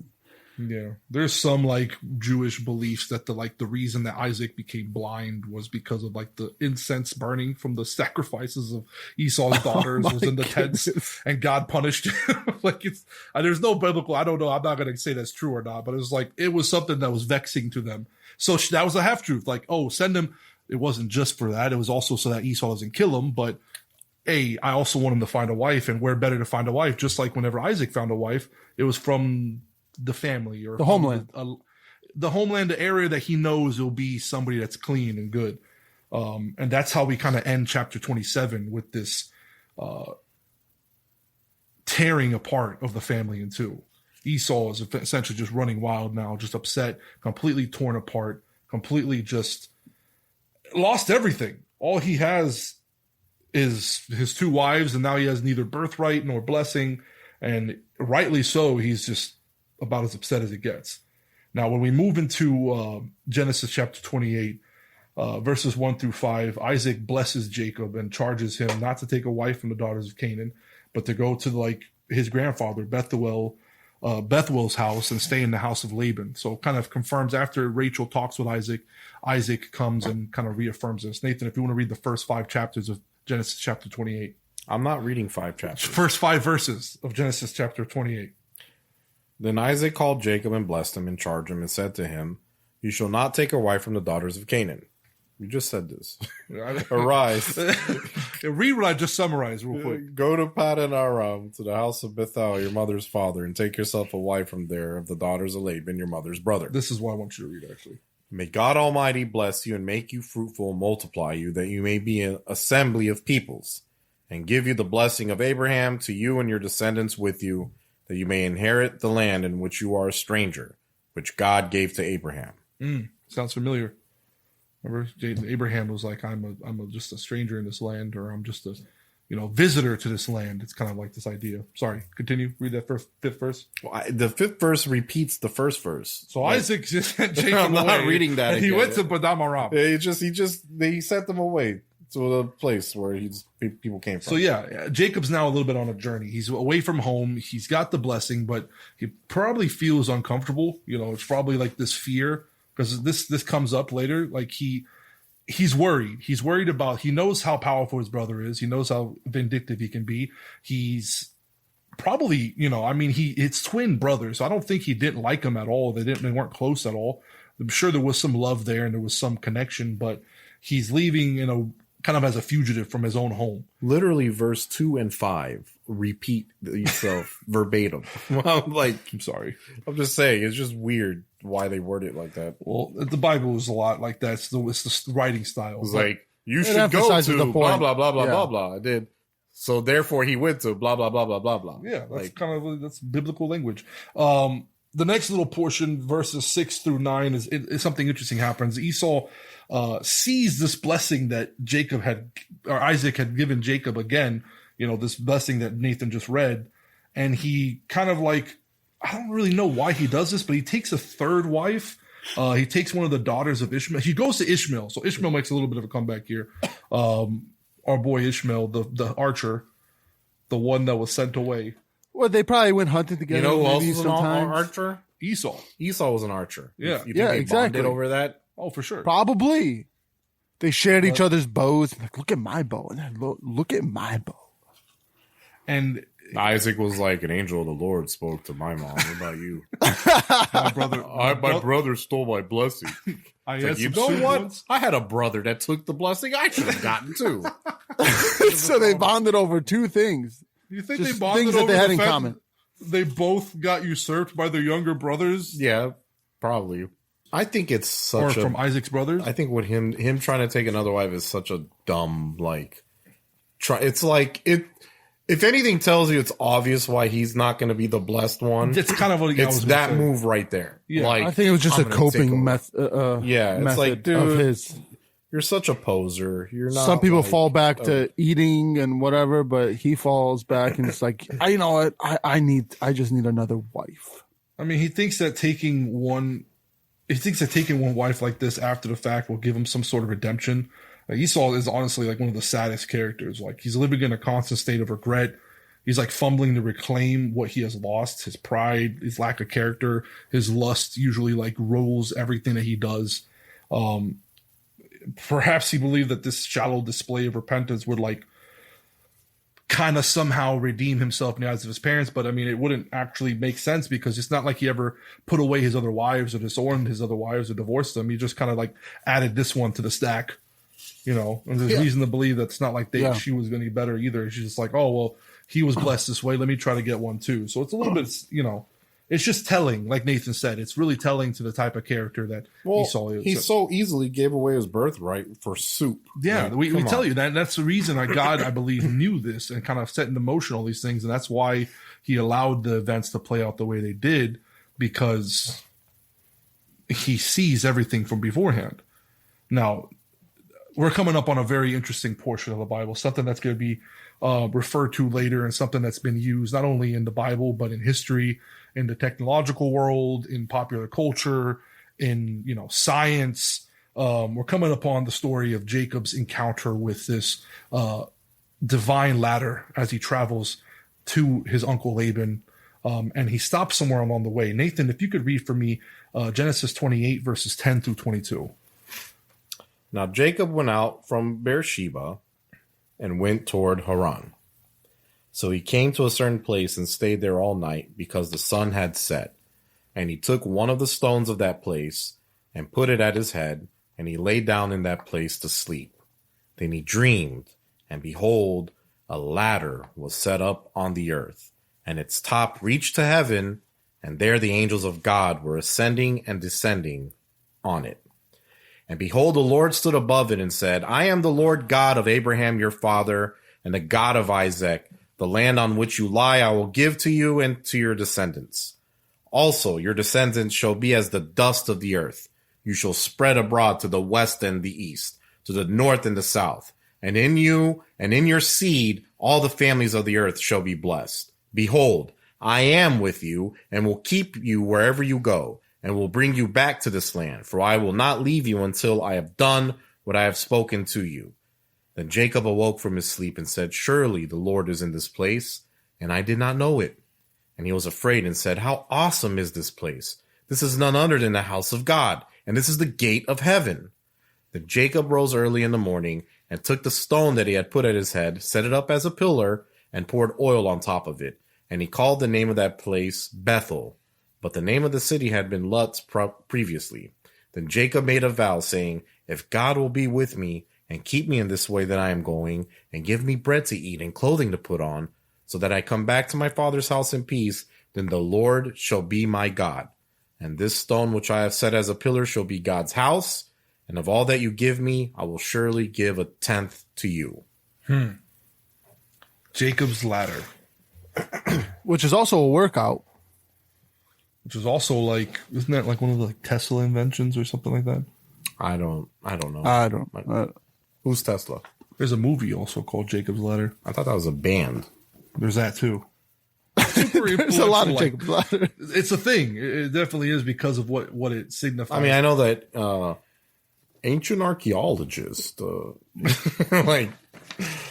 Yeah, there's some like Jewish beliefs that the reason that Isaac became blind was because of like the incense burning from the sacrifices of Esau's daughters was in the tents, and God punished him. Like, it's there's no biblical. I don't know. I'm not going to say that's true or not, but it was like it was something that was vexing to them. So that was a half truth. Like, oh, send him. It wasn't just for that. It was also so that Esau doesn't kill him. But I also want him to find a wife, and where better to find a wife? Just like whenever Isaac found a wife, it was from the family or the homeland, the homeland, the area that he knows will be somebody that's clean and good. And that's how we kind of end chapter 27 with this tearing apart of the family in two. Esau is essentially just running wild now, just upset, completely torn apart, completely just lost everything. All he has is his two wives, and now he has neither birthright nor blessing, and rightly so. He's just about as upset as it gets. Now, when we move into Genesis chapter 28, verses 1 through 5, Isaac blesses Jacob and charges him not to take a wife from the daughters of Canaan, but to go to like his grandfather Bethuel's house and stay in the house of Laban. So kind of confirms after Rachel talks with Isaac, Isaac comes and kind of reaffirms this. Nathan, if you want to read the first 5 chapters of Genesis chapter 28. I'm not reading 5 chapters. First 5 verses of Genesis chapter 28. Then Isaac called Jacob and blessed him and charged him and said to him, "You shall not take a wife from the daughters of Canaan." You just said this. Arise. Read what I just summarized real quick. Go to Paddan Aram, to the house of Bethuel, your mother's father, and take yourself a wife from there of the daughters of Laban, your mother's brother. This is what I want you to read, actually. May God Almighty bless you and make you fruitful and multiply you, that you may be an assembly of peoples, and give you the blessing of Abraham to you and your descendants with you, that you may inherit the land in which you are a stranger, which God gave to Abraham. Sounds familiar. Remember, Abraham was like, I'm just a stranger in this land, or I'm just a, visitor to this land. It's kind of like this idea. Sorry, continue. Read that fifth verse. Well, the 5th verse repeats the first verse. So Isaac just sent Jacob I'm not away, reading that and he again. went to Paddan Aram. He sent them away to the place where people came from. So yeah, Jacob's now a little bit on a journey. He's away from home. He's got the blessing, but he probably feels uncomfortable. It's probably like this fear, because this comes up later. Like he's worried. He's worried about, he knows how powerful his brother is. He knows how vindictive he can be. He's probably, it's twin brothers. So I don't think he didn't like him at all. They weren't close at all. I'm sure there was some love there and there was some connection, but he's leaving, kind of as a fugitive from his own home. Literally verse 2 and 5 repeat yourself verbatim. I'm sorry. I'm just saying, it's just weird why they word it like that. Well, the Bible is a lot like that. It's the writing style. It's like, you should go to blah, blah, blah, blah, blah, blah. I did. So therefore he went to blah, blah, blah, blah, blah, blah. Yeah, that's biblical language. The next little portion, verses 6 through 9, is something interesting happens. Esau sees this blessing that Isaac had given Jacob again, this blessing that Nathan just read. And he kind of like, I don't really know why he does this, but he takes a third wife. He takes one of the daughters of Ishmael. He goes to Ishmael. So Ishmael makes a little bit of a comeback here. Our boy Ishmael, the archer, the one that was sent away. Well, they probably went hunting together. Who else maybe was an archer? Esau. Esau was an archer. Yeah. You think they exactly. bonded over that? Oh, for sure. Probably. They shared each other's bows. Like, look at my bow. And then look at my bow. And Isaac was like, an angel of the Lord spoke to my mom. What about you? my brother stole my blessing. You know what? I had a brother that took the blessing. I should have gotten too. So they bonded over 2 things. You think Just they bonded things that over they had the in fact common? They both got usurped by their younger brothers? Yeah, probably. I think it's such from Isaac's brothers? I think what him trying to take another wife is such a dumb, it's like, If anything tells you it's obvious why he's not going to be the blessed one, It's kind of what it's that move right there. Yeah, like, I think it was just I'm a gonna coping take over. method. It's like, dude, of his. you're such a poser. You're not. Some people like, fall back to eating and whatever, but he falls back and it's like, you know what? I just need another wife. I mean, he thinks that taking one wife like this after the fact will give him some sort of redemption. Like, Esau is honestly like one of the saddest characters. Like, he's living in a constant state of regret. He's like fumbling to reclaim what he has lost, his pride, his lack of character, his lust usually like rules everything that he does. Perhaps he believed that this shallow display of repentance would like kind of somehow redeem himself in the eyes of his parents. But I mean, it wouldn't actually make sense because it's not like he ever put away his other wives or disowned his other wives or divorced them. He just kind of like added this one to the stack, you know, and there's reason to believe that it's not like she was going to be better either. She's just like, oh, well, he was blessed this way. Let me try to get one too. So it's a little bit, you know, it's just telling, like Nathan said, it's really telling to the type of character that Esau is. He so easily gave away his birthright for soup. Yeah, like, we tell you that. That's the reason God, I believe, knew this and kind of set into motion all these things. And that's why he allowed the events to play out the way they did, because he sees everything from beforehand. Now, we're coming up on a very interesting portion of the Bible, something that's going to be referred to later and something that's been used not only in the Bible, but in history, in the technological world, in popular culture, in, you know, science. We're coming upon the story of Jacob's encounter with this divine ladder as he travels to his uncle Laban, and he stops somewhere along the way. Nathan, if you could read for me Genesis 28 verses 10 through 22. Now Jacob went out from Beersheba and went toward Haran. So he came to a certain place and stayed there all night because the sun had set. And he took one of the stones of that place and put it at his head, and he lay down in that place to sleep. Then he dreamed, and behold, a ladder was set up on the earth, and its top reached to heaven, and there the angels of God were ascending and descending on it. And behold, the Lord stood above it and said, I am the Lord God of Abraham your father, and the God of Isaac. The land on which you lie I will give to you and to your descendants. Also your descendants shall be as the dust of the earth. You shall spread abroad to the west and the east, to the north and the south. And in you and in your seed all the families of the earth shall be blessed. Behold, I am with you, and will keep you wherever you go, and will bring you back to this land, for I will not leave you until I have done what I have spoken to you. Then Jacob awoke from his sleep and said, Surely the Lord is in this place, and I did not know it. And he was afraid and said, How awesome is this place! This is none other than the house of God, and this is the gate of heaven. Then Jacob rose early in the morning and took the stone that he had put at his head, set it up as a pillar, and poured oil on top of it. And he called the name of that place Bethel. But the name of the city had been Luz previously. Then Jacob made a vow, saying, If God will be with me, and keep me in this way that I am going, and give me bread to eat and clothing to put on, so that I come back to my father's house in peace, then the Lord shall be my God. And this stone which I have set as a pillar shall be God's house, and of all that you give me, I will surely give 1/10 to you. Jacob's ladder. Which is also a workout. Which is also like, isn't that like one of the like Tesla inventions or something like that? I don't know. Who's Tesla? There's a movie also called Jacob's Ladder. I thought that was a band. There's that too. There's a lot of Jacob's Ladder. It's a thing. It definitely is because of what it signifies. I mean, I know that ancient archaeologists like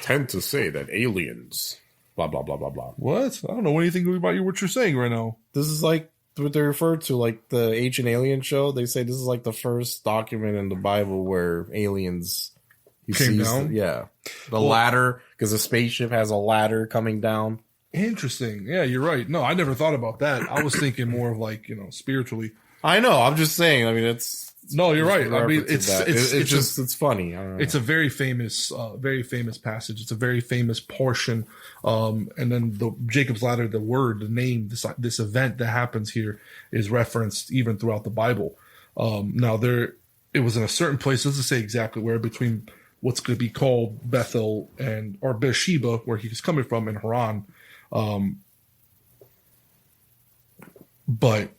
tend to say that aliens, blah blah blah blah blah. What? I don't know anything about what you're saying right now. This is like what they refer to, like the Ancient Alien show. They say this is like the first document in the Bible where aliens came down. The ladder, because the spaceship has a ladder coming down. Interesting. Yeah, you're right. No, I never thought about that. I was thinking more of like, spiritually. I know. I'm just saying. I mean, it's no, you're right. I mean, it's funny. I don't know. It's a very famous passage. It's a very famous portion. And then the Jacob's Ladder, the word, the name, this event that happens here is referenced even throughout the Bible. Now it was in a certain place. Doesn't say exactly where, between what's going to be called Bethel or Beersheba, where he's coming from in Haran. But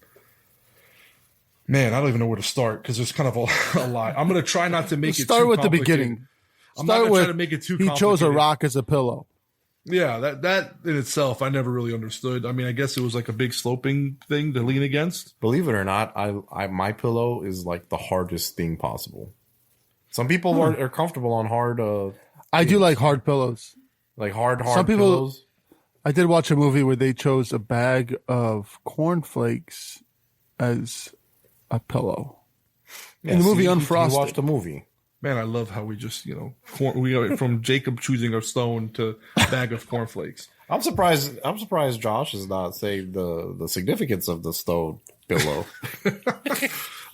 man, I don't even know where to start because there's kind of a lot. I'm going to try not to make it start too with the complicated. beginning. I'm not going to try to make it too complicated. He chose a rock as a pillow. Yeah, that in itself, I never really understood. I mean, I guess it was like a big sloping thing to lean against. Believe it or not, I my pillow is like the hardest thing possible. Some people are comfortable on hard. I do like hard pillows. Like hard Some people, pillows. I did watch a movie where they chose a bag of cornflakes as a pillow. Yeah, in the movie you Unfrosted. watched the movie. Man, I love how we just, we went from Jacob choosing a stone to bag of cornflakes. I'm surprised Josh is not saying the significance of the stone pillow.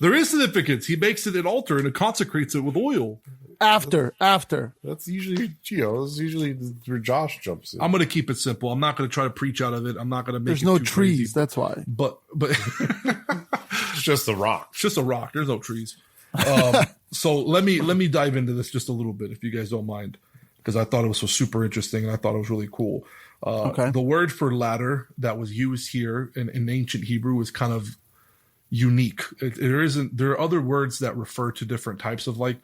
There is significance. He makes it an altar and it consecrates it with oil. After. That's usually, that's usually where Josh jumps in. I'm going to keep it simple. I'm not going to try to preach out of it. I'm not going to make There's it no too trees, crazy. that's why. But It's just a rock. It's just a rock. There's no trees. So let me dive into this just a little bit, if you guys don't mind, because I thought it was so super interesting and I thought it was really cool. Okay. The word for ladder that was used here in ancient Hebrew is kind of unique. There are other words that refer to different types of like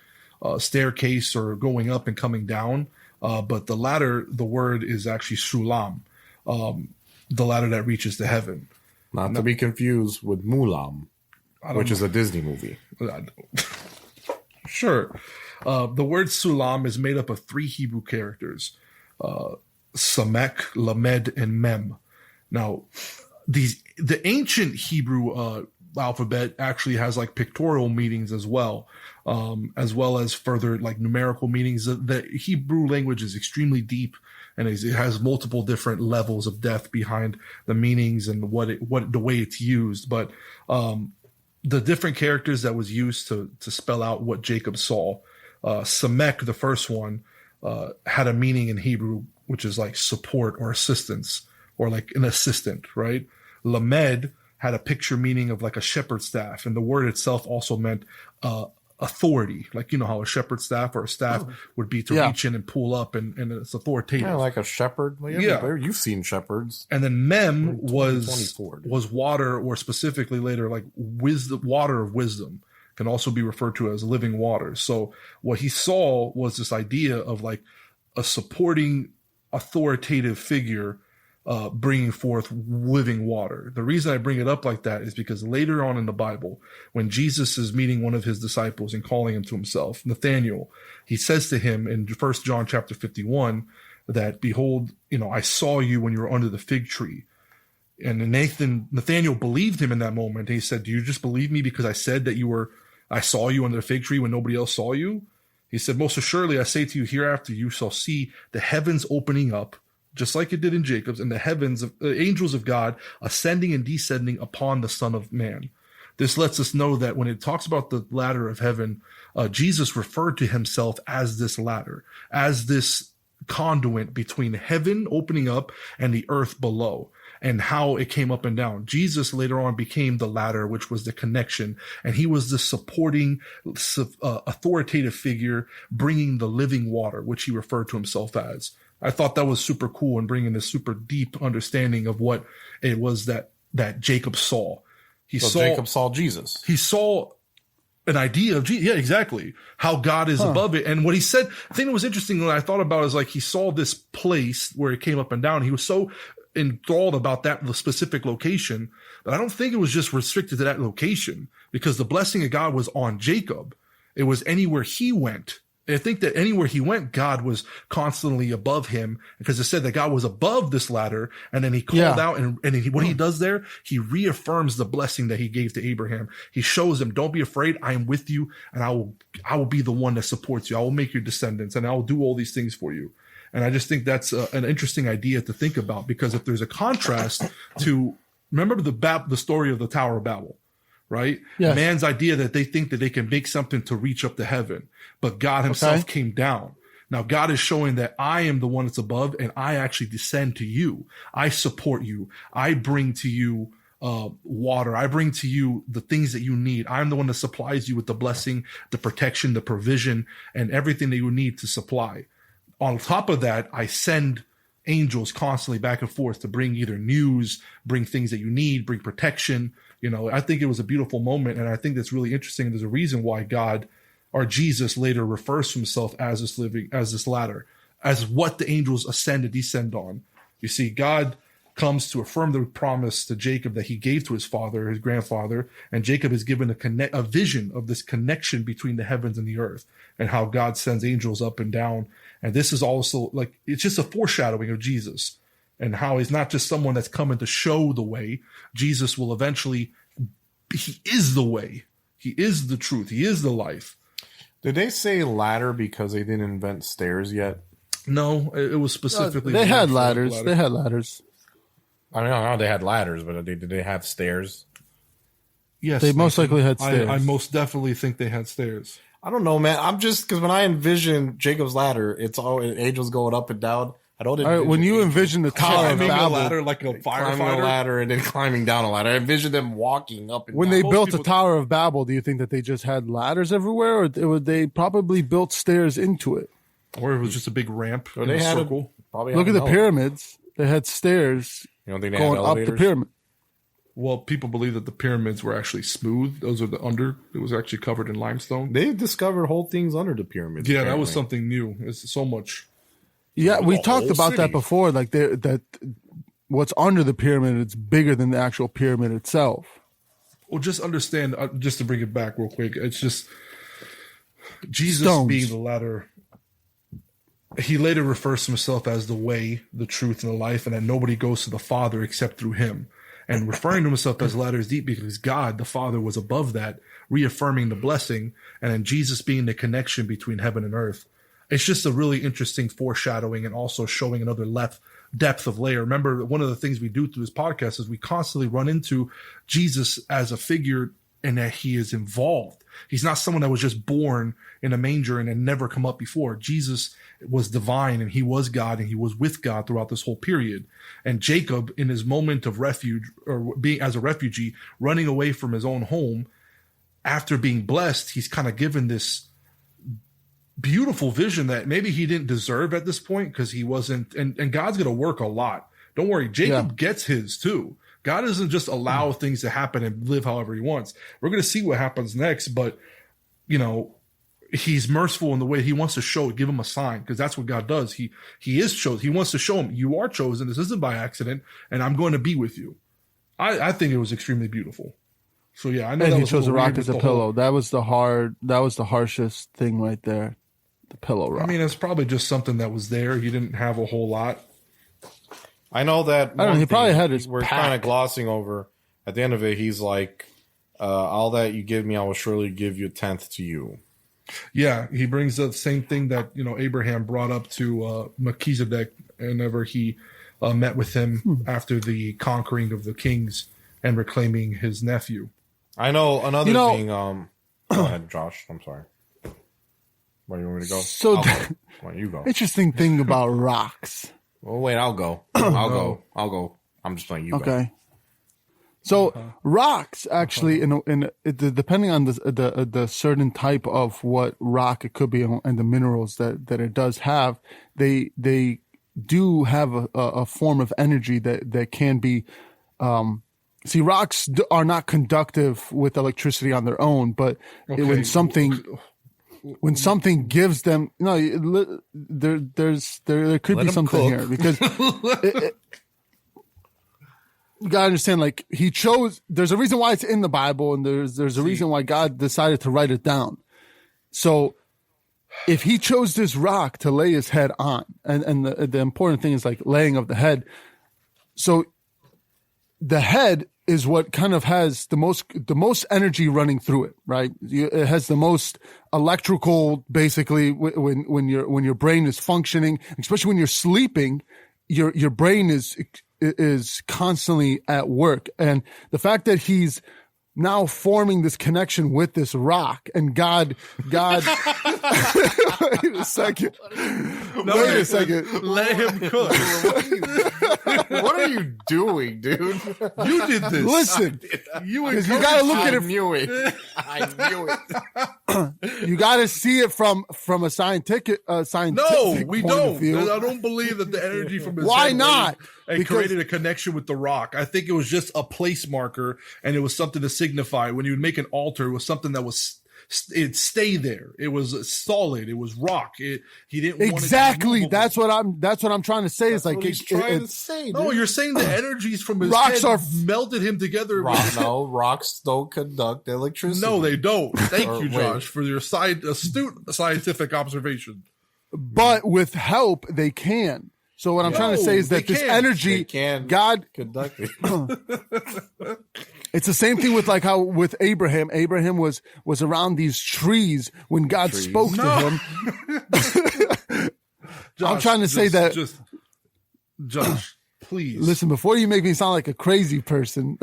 staircase or going up and coming down, but the ladder, the word is actually sulam, the ladder that reaches to heaven. Not to be confused with Mulan, which is a Disney movie. Sure. The word sulam is made up of 3 Hebrew characters, Samek, Lamed, and Mem. Now, the ancient Hebrew alphabet actually has like pictorial meanings as well as further like numerical meanings. The Hebrew language is extremely deep, and it has multiple different levels of depth behind the meanings and the way it's used. But the different characters that was used to spell out what Jacob saw. Samek, the first one, had a meaning in Hebrew, which is like support or assistance, or like an assistant, right? Lamed had a picture meaning of like a shepherd's staff, and the word itself also meant authority. Like, how a shepherd's staff or a staff would be to reach in and pull up, and it's authoritative. Yeah, like a shepherd. Well, you've seen shepherds. And then Mem was water, or specifically later like wisdom, water of wisdom, can also be referred to as living water. So what he saw was this idea of like a supporting authoritative figure bringing forth living water. The reason I bring it up like that is because later on in the Bible, when Jesus is meeting one of his disciples and calling him to himself, Nathanael, he says to him in 1 John chapter 51 that, behold, I saw you when you were under the fig tree. And Nathanael believed him in that moment. And he said, do you just believe me because I said that I saw you under the fig tree when nobody else saw you? He said, most assuredly, I say to you, hereafter you shall see the heavens opening up, just like it did in Jacob's, and the heavens of angels of God ascending and descending upon the Son of Man. This lets us know that when it talks about the ladder of heaven, Jesus referred to himself as this ladder, as this conduit between heaven opening up and the earth below, and how it came up and down. Jesus later on became the ladder, which was the connection, and he was the supporting, authoritative figure bringing the living water, which he referred to himself as. I thought that was super cool and bringing this super deep understanding of what it was that Jacob saw. Jacob saw Jesus. He saw an idea of Jesus. Yeah, exactly. How God is above it. And what he said, the thing that was interesting when I thought about it is like he saw this place where it came up and down. He was so enthralled about the specific location, but I don't think it was just restricted to that location, because the blessing of God was on Jacob. It was anywhere he went. And I think that anywhere he went, God was constantly above him, because it said that God was above this ladder. And then he called out, and what he does there, he reaffirms the blessing that he gave to Abraham. He shows him, don't be afraid. I am with you, and I will be the one that supports you. I will make your descendants, and I will do all these things for you. And I just think that's an interesting idea to think about, because if there's a contrast to, remember the story of the Tower of Babel, right? Yes. Man's idea that they think that they can make something to reach up to heaven, but God himself came down. Now God is showing that I am the one that's above, and I actually descend to you. I support you. I bring to you water. I bring to you the things that you need. I'm the one that supplies you with the blessing, the protection, the provision, and everything that you need to supply. On top of that, I send angels constantly back and forth to bring either news, bring things that you need, bring protection. I think it was a beautiful moment, and I think that's really interesting. There's a reason why God or Jesus later refers to himself as this ladder, as what the angels ascend and descend on. You see, God comes to affirm the promise to Jacob that he gave to his father, his grandfather, and Jacob is given a vision of this connection between the heavens and the earth, and how God sends angels up and down. And this is also it's just a foreshadowing of Jesus, and how he's not just someone that's coming to show the way. Jesus will eventually, he is the way, he is the truth, he is the life. Did they say ladder because they didn't invent stairs yet? No, it was specifically. They had ladders. They had ladders. I don't know. They had ladders, but did they have stairs? Yes, they most likely had stairs. I most definitely think they had stairs. I don't know, man. I'm just because when I envision Jacob's ladder, it's all angels going up and down. I don't. All right, when you envision the Tower of Babel, a ladder like a firefighter, climbing a ladder and then climbing down a ladder. I envision them walking up and when down. they built the Tower of Babel, do you think that they just had ladders everywhere, or they probably built stairs into it? Or it was just a big ramp in they a had circle? Look at the pyramids; they had stairs. You don't think they going had up elevators? the pyramid? Well, people believe that the pyramids were actually smooth. Those are the under. It was actually covered in limestone. They discovered whole things under the pyramids. Yeah, apparently. that was something new. It's so much. Yeah, we talked whole about city. that before. Like that, what's under the pyramid, it's bigger than the actual pyramid itself. Well, just understand. Just to bring it back real quick, it's just Jesus Stones. being the ladder. He later refers to himself as the way, the truth, and the life, and that nobody goes to the Father except through him. And referring to himself as ladder is deep because God, the Father, was above that, reaffirming the blessing, and then Jesus being the connection between heaven and earth. It's just a really interesting foreshadowing and also showing another depth of layer. Remember, one of the things we do through this podcast is we constantly run into Jesus as a figure and that he is involved. He's not someone that was just born in a manger and had never come up before. Jesus was divine and he was God and he was with God throughout this whole period. And Jacob, in his moment of refuge or being as a refugee, running away from his own home, after being blessed, he's kind of given this beautiful vision that maybe he didn't deserve at this point because he wasn't. And God's going to work a lot. Don't worry. Jacob gets his too. God doesn't just allow things to happen and live however he wants. We're going to see what happens next, but he's merciful in the way he wants to show, give him a sign, because that's what God does. He is chosen. He wants to show him, you are chosen. This isn't by accident, and I'm going to be with you. I think it was extremely beautiful. So yeah, I know. And that he was chose a rock weird as with a the pillow. That was the harshest thing right there. The pillow rock. I mean, it's probably just something that was there. He didn't have a whole lot. I know that. I don't know. He probably had his. We're kind of glossing over. At the end of it, he's like, "All that you give me, I will surely give you 1/10 to you." Yeah, he brings the same thing that Abraham brought up to Melchizedek whenever he met with him after the conquering of the kings and reclaiming his nephew. I know another thing. Go ahead, Josh. I'm sorry. Where do you want me to go? So, Why don't you go? Interesting thing about rocks. Well, wait, I'll go. I'll go. I'm just letting you go. Okay. So rocks actually, depending on the certain type of what rock it could be and the minerals that it does have, they do have a form of energy that can be. See, rocks are not conductive with electricity on their own, but when something gives them there could be something here because you gotta understand, like, he chose, there's a reason why it's in the Bible, and there's a reason why God decided to write it down. So if he chose this rock to lay his head on, and the important thing is like laying of the head. So the head is what kind of has the most energy running through it, right? It has the most electrical, basically, when your brain is functioning, especially when you're sleeping, your brain is constantly at work. And the fact that he's now forming this connection with this rock, and God wait a second. Wait a second. Let him cook. What are you doing, dude? You did this. Listen, You got to look at I it. knew it. I knew it. You got to see it from a scientific No, we point of don't. view. I don't believe that the energy from his Why head not? and Because- created a connection with the rock. I think it was just a place marker, and it was something to signify. When you would make an altar, it was something that was it'd stay there. It was solid. It was rock. He didn't Exactly. want it that's what I'm trying to say. That's Is like what he's trying to say. No, dude. you're saying the energies from his Rocks head are- melted him together. Rocks don't conduct electricity. No, they don't. Thank Or you, wait. Josh, for your astute scientific observation. but with help they can. So what I'm trying to say is that they this can. energy, They can God, conduct it. it's the same thing with like how with Abraham was around these trees when God spoke to him. I'm trying to say that. Josh, please Listen, before you make me sound like a crazy person,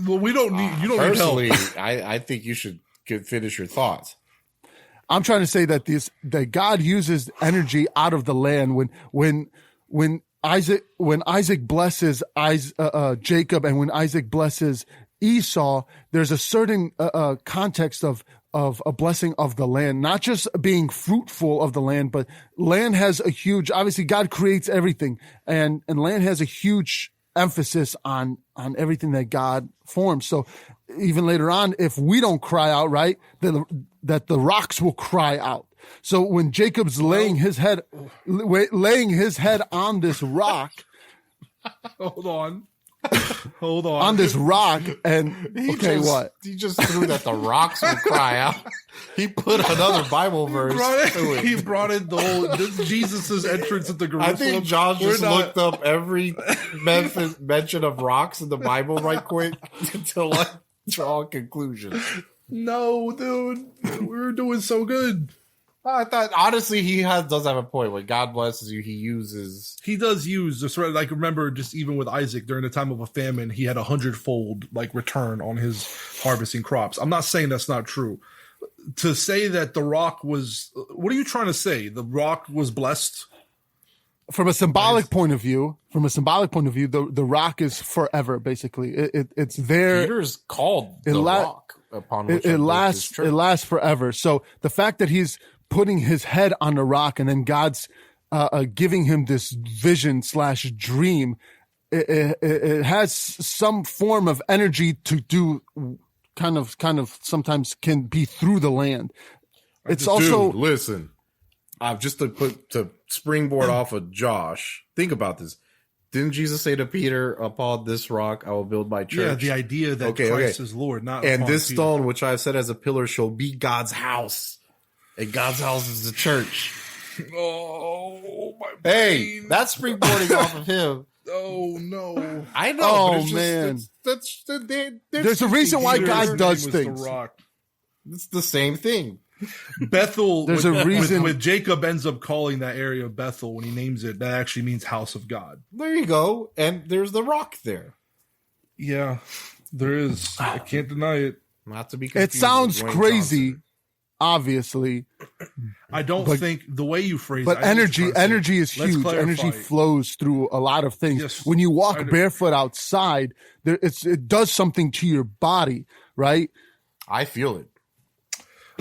Well, we don't need. You don't need Personally, help. I think you should finish your thoughts. I'm trying to say that that God uses energy out of the land when Isaac blesses Jacob, and when Isaac blesses Esau, there's a certain context of a blessing of the land, not just being fruitful of the land, but land has a huge, obviously God creates everything, and land has a huge emphasis on everything that God forms. So even later on, if we don't cry out, right, that the rocks will cry out. So when Jacob's laying his head on this rock, Hold on. on this rock, and He just threw that the rocks would cry out. He put another Bible verse to it. He brought in the whole Jesus' entrance into Jerusalem. I think Josh just We're not- looked up every mention of rocks in the Bible right quick to like draw a conclusion. No, dude, we were doing so good. I thought honestly does have a point. When God blesses you, he does use this. Like remember, just even with Isaac during the time of a famine, he had 100-fold like return on his harvesting crops. I'm not saying that's not true. To say that the rock was, what are you trying to say? The rock was blessed. From a symbolic point of view, the rock is forever. Basically, it's there. Peter's called the rock upon which it lasts forever. So the fact that he's putting his head on the rock, and then God's giving him this vision / dream, it has some form of energy to do. Kind of sometimes can be through the land. It's also listen. Just to springboard off of Josh. Think about this. Didn't Jesus say to Peter, "Upon this rock I will build my church"? Yeah, the idea that Christ is Lord, not and upon this Peter. stone which I have set as a pillar shall be God's house, and God's house is the church. Oh my! Hey, brain. that's springboarding off of him. Oh no! I know. Oh, but it's man. There's a reason why Peter's God name does was things. The rock. It's the same thing. Bethel. There's a reason- When Jacob ends up calling that area Bethel when he names it, that actually means house of God. There you go. And there's the rock there. Yeah, there is. I can't deny it. Not to be it confused sounds with Dwayne crazy, Johnson. obviously, I don't think the way you phrase but it. I was trying to say, energy is let's huge. clarify. Energy flows through a lot of things. Yes, when you I walk do. barefoot outside, it does something to your body, right? I feel it.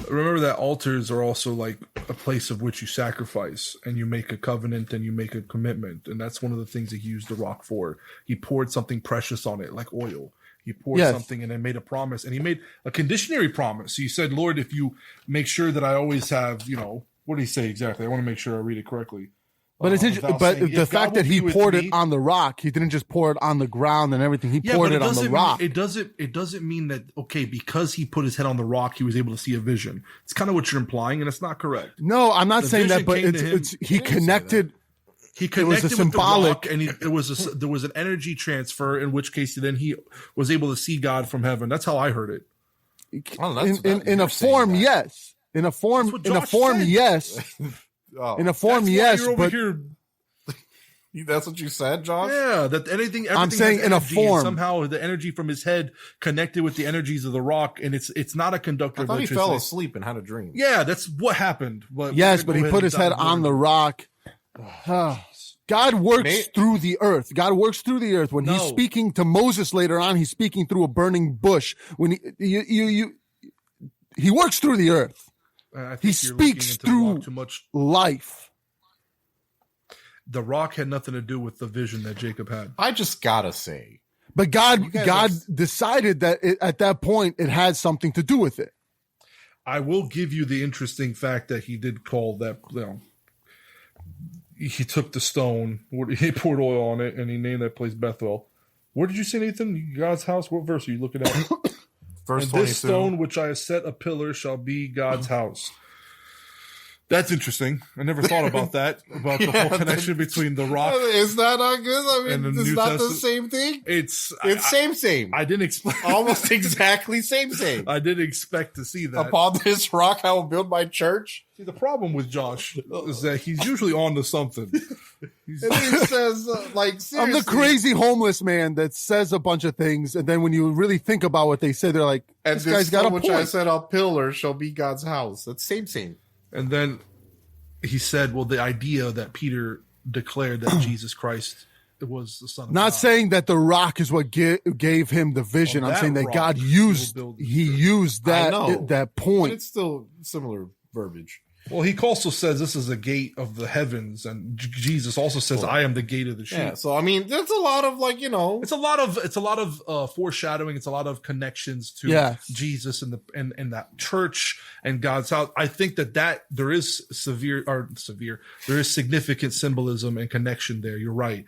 Remember that altars are also like a place of which you sacrifice and you make a covenant and you make a commitment. And that's one of the things he used the rock for. He poured something precious on it, like oil. He poured something and then made a promise, and he made a conditionary promise. He said, Lord, if you make sure that I always have, what did he say exactly? I want to make sure I read it correctly. But the fact that he poured it on the rock, he didn't just pour it on the ground and everything. He poured it on the rock. It doesn't mean that, okay, because he put his head on the rock, he was able to see a vision. It's kind of what you're implying, and it's not correct. No, I'm not The saying that, vision but came to him. he connected. He connected with symbolic- the rock, and there was an energy transfer. In which case, then he was able to see God from heaven. That's how I heard it. In a form, yes. In a form, Josh said. yes. Oh. In a form, That's why yes. you're over But here. That's what you said, Josh? Yeah, that everything I'm saying has in a energy, and form. somehow the energy from his head connected with the energies of the rock, and it's not a conductor I of thought he electricity. fell asleep and had a dream. Yeah, that's what happened. But Yes, but he put his head on the rock. God works through the earth. God works through the earth. When he's speaking to Moses later on, he's speaking through a burning bush. When he works through the earth. He speaks through too much. Life. The rock had nothing to do with the vision that Jacob had. I just gotta say. But God decided that at that point it had something to do with it. I will give you the interesting fact that he did call that, he took the stone, he poured oil on it, and he named that place Bethel. Where did you say, Nathan? God's house? What verse are you looking at? Verse and 22. This stone which I have set a pillar shall be God's house. That's interesting. I never thought about that, about the whole connection between the rock. Is that not good? I and mean, the it's New not Testament. the same thing? It's same. I didn't expect. Almost exactly same. I didn't expect to see that. Upon this rock I will build my church. See, the problem with Josh is that he's usually on to something. And he says, seriously. I'm the crazy homeless man that says a bunch of things, and then when you really think about what they say, they're like, and this guy's got a which point. I said, a pillar shall be God's house. That's same. And then he said, well, the idea that Peter declared that Jesus Christ was the Son of God. Not saying that the rock is what gave him the vision. Well, I'm saying that rock God used that But point. it's still similar verbiage. Well, he also says this is a gate of the heavens, and Jesus also says, "I am the gate of the sheep." Yeah, so I mean, there's a lot of it's a lot of foreshadowing. It's a lot of connections to Jesus and that church and God's house. I think that there is there is significant symbolism and connection there. You're right.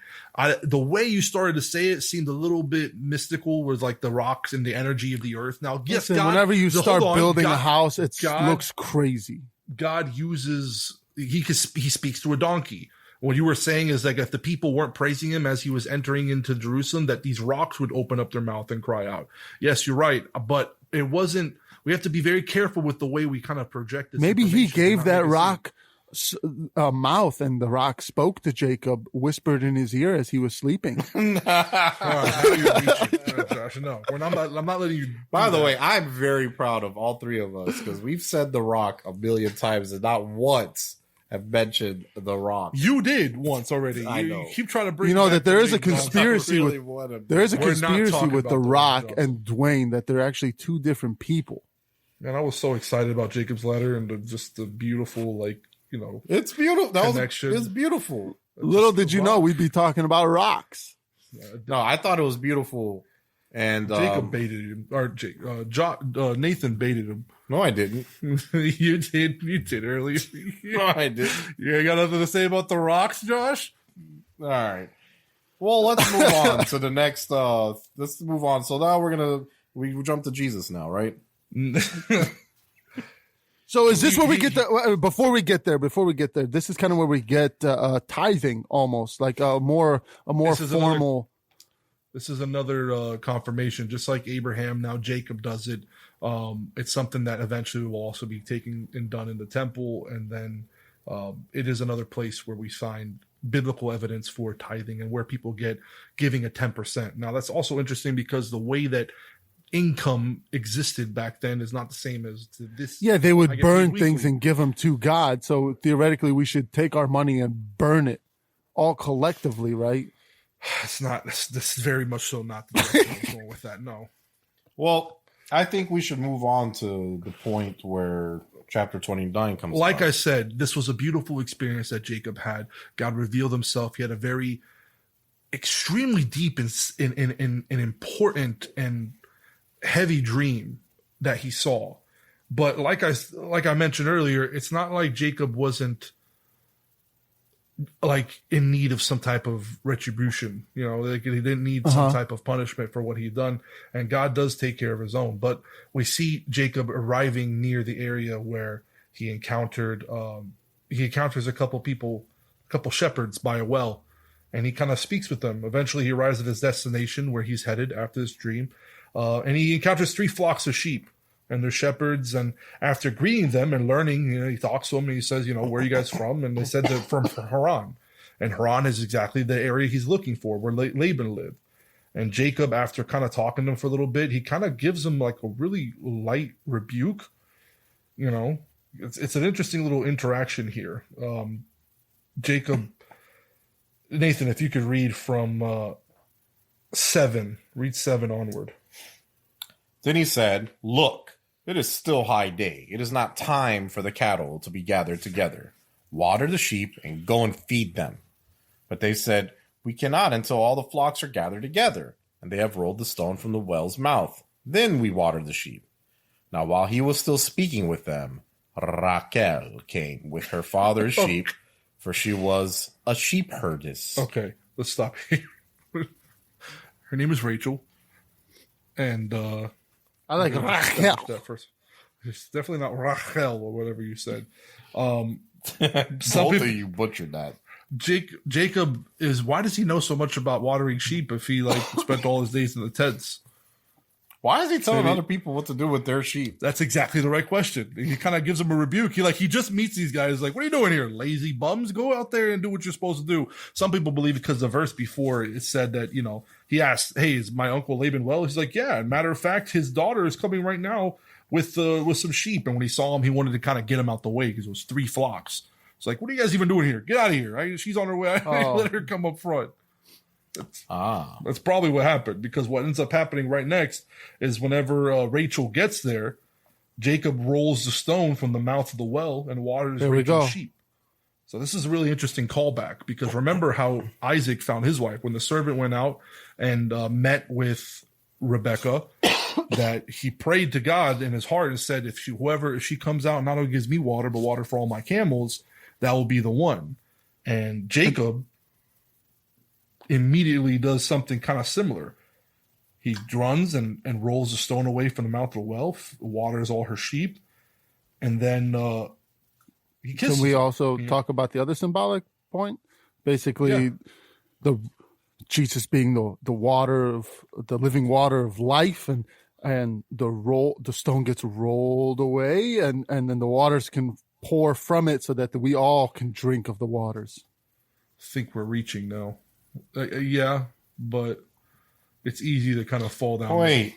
The way you started to say it seemed a little bit mystical, with like the rocks and the energy of the earth. Now, yes, Listen, whenever you start building a house, it looks crazy. God uses he speaks to a donkey. What you were saying is like if the people weren't praising him as he was entering into Jerusalem, that these rocks would open up their mouth and cry out. Yes, you're right, but it wasn't. We have to be very careful with the way we kind of project this. Maybe he gave that rock a mouth, and the rock spoke to Jacob, whispered in his ear as he was sleeping. All right, now you're reaching, Josh. No, I'm not letting you. By the way, I'm very proud of all three of us because we've said the rock a million times and not once have mentioned the rock. You did once already. I know. You keep trying to bring. You know that that there is a conspiracy really with the rock and Dwayne, that they're actually two different people. And I was so excited about Jacob's ladder and just the beautiful, it's beautiful. Connection. It's beautiful. Little did you know we'd be talking about rocks. No, I thought it was beautiful. And Jacob baited him, or Nathan baited him. No, I didn't. You did earlier. No, I didn't. You got nothing to say about the rocks, Josh? All right. Well, let's move on to the next. Let's move on. So now we jump to Jesus now, right? So is this where we get before we get there, this is kind of where we get tithing, almost like a more formal. This is another confirmation, just like Abraham. Now Jacob does it. It's something that eventually will also be taken and done in the temple, and then it is another place where we find biblical evidence for tithing and where people get giving a 10%. Now that's also interesting because the way that income existed back then is not the same as this. Yeah, they would burn things and give them to God. So theoretically, we should take our money and burn it all collectively, right? It's not. This is very much so not the direction I'm going with that. No. Well, I think we should move on to the point where chapter 29 comes. Like I said, this was a beautiful experience that Jacob had. God revealed himself. He had a very extremely deep and important and heavy dream that he saw. But like I mentioned earlier, it's not like Jacob wasn't like in need of some type of retribution. Like he didn't need some type of punishment for what he'd done, and God does take care of his own. But we see Jacob arriving near the area where he encounters a couple shepherds by a well, and he kind of speaks with them. Eventually he arrives at his destination where he's headed after this dream, and he encounters 3 flocks of sheep and their shepherds. And after greeting them and learning, he talks to them and he says, where are you guys from? And they said they're from Haran. And Haran is exactly the area he's looking for, where Laban lived. And Jacob, after kind of talking to him for a little bit, he kind of gives him like a really light rebuke. You know, it's an interesting little interaction here. Jacob, Nathan, if you could read from 7, read 7 onward. Then he said, "Look, it is still high day. It is not time for the cattle to be gathered together. Water the sheep and go and feed them." But they said, "We cannot until all the flocks are gathered together, and they have rolled the stone from the well's mouth. Then we water the sheep." Now while he was still speaking with them, Rachel came with her father's sheep, for she was a sheep herdess. Okay, let's stop here. Her name is Rachel. And I like Rachel. That first. It's definitely not Rachel or whatever you said. Both of you butchered that. Jacob is, why does he know so much about watering sheep if he like spent all his days in the tents? Why is he telling other people what to do with their sheep? That's exactly the right question. He kind of gives them a rebuke. He just meets these guys like, "What are you doing here, lazy bums? Go out there and do what you're supposed to do." Some people believe because the verse before it said that, he asked, "Hey, is my uncle Laban well?" He's like, "Yeah." Matter of fact, his daughter is coming right now with some sheep. And when he saw him, he wanted to kind of get him out the way because it was 3 flocks. It's like, "What are you guys even doing here? Get out of here. She's on her way. Let her come up front." That's probably what happened, because what ends up happening right next is whenever Rachel gets there, Jacob rolls the stone from the mouth of the well and waters Rachel's sheep. So this is a really interesting callback, because remember how Isaac found his wife when the servant went out and met with Rebecca, that he prayed to God in his heart and said, if she comes out and not only gives me water, but water for all my camels, that will be the one. And Jacob immediately does something kind of similar. He runs and rolls the stone away from the mouth of the well, waters all her sheep, and then he kisses. Can we also talk about the other symbolic point? Basically, the Jesus being the water of the living water of life, and the stone gets rolled away, and then the waters can pour from it, so that we all can drink of the waters. I think we're reaching now. Yeah, but it's easy to kind of fall down. Wait,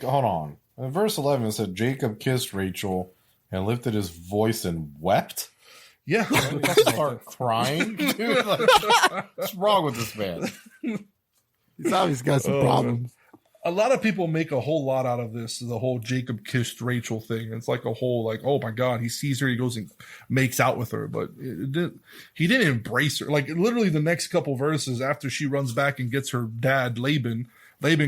hold on. In verse 11, it said, Jacob kissed Rachel and lifted his voice and wept. Yeah. Start crying? Dude, what's wrong with this man? He's obviously got some problems. A lot of people make a whole lot out of this, the whole Jacob kissed Rachel thing. It's like a whole, like, oh my God, he sees her, he goes and makes out with her, but he didn't embrace her. Like literally the next couple verses after she runs back and gets her dad, Laban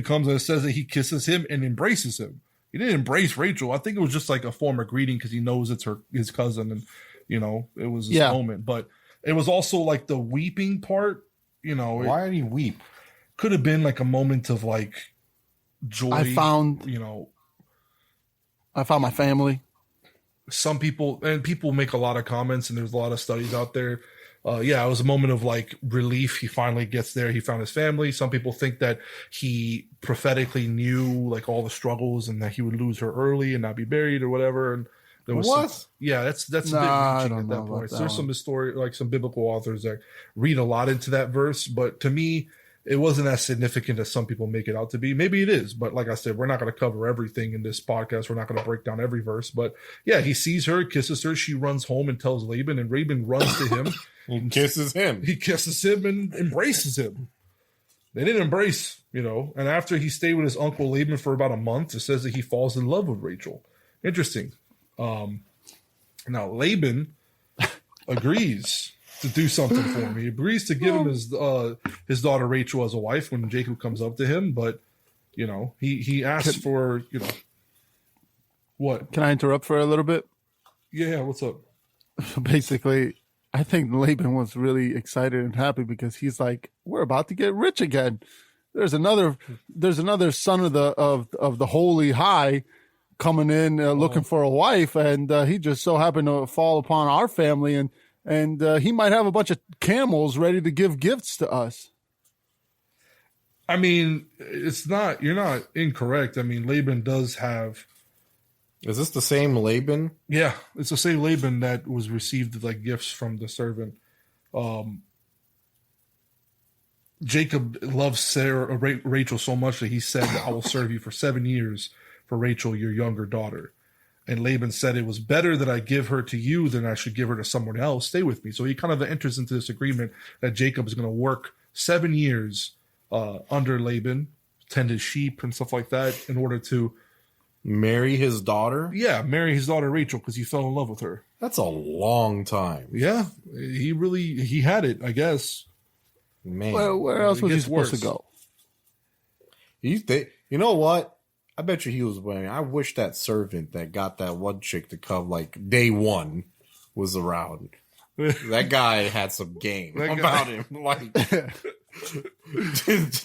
comes and says that he kisses him and embraces him. He didn't embrace Rachel. I think it was just like a form of greeting because he knows it's his cousin, and it was this moment. But it was also like the weeping part, Why did he weep? Could have been like a moment of like joy. I found my family. Some people make a lot of comments, and there's a lot of studies out there. It was a moment of like relief. He finally gets there. He found his family. Some people think that he prophetically knew like all the struggles and that he would lose her early and not be buried or whatever. And there was that's a bit reaching at that point. So there's some biblical authors that read a lot into that verse, but to me, it wasn't as significant as some people make it out to be. Maybe it is, but like I said, we're not going to cover everything in this podcast. We're not going to break down every verse, but yeah, he sees her, kisses her. She runs home and tells Laban, and Laban runs to him. He kisses him. He kisses him and embraces him. They didn't embrace, and after he stayed with his uncle Laban for about a month, it says that he falls in love with Rachel. Interesting. Now Laban agrees to do something for him. He agrees to give him his daughter Rachel as a wife when Jacob comes up to him, but he asks for what? Can I interrupt for a little bit? Yeah, what's up? Basically, I think Laban was really excited and happy because he's like, we're about to get rich again. There's another son of the Holy High coming in looking for a wife, and he just so happened to fall upon our family, and he might have a bunch of camels ready to give gifts to us. I mean, you're not incorrect. I mean, Laban does have. Is this the same Laban? Yeah, it's the same Laban that was received like gifts from the servant. Jacob loves Rachel so much that he said, I will serve you for 7 years for Rachel, your younger daughter. And Laban said, it was better that I give her to you than I should give her to someone else. Stay with me. So he kind of enters into this agreement that Jacob is going to work 7 years under Laban, tend his sheep and stuff like that in order to marry his daughter. Yeah, marry his daughter Rachel because he fell in love with her. That's a long time. Yeah, he had it, I guess. Man, where else was he supposed to go? You know what? I bet you he was wearing. I wish that servant that got that one chick to come like day one was around. That guy had some game about him. Like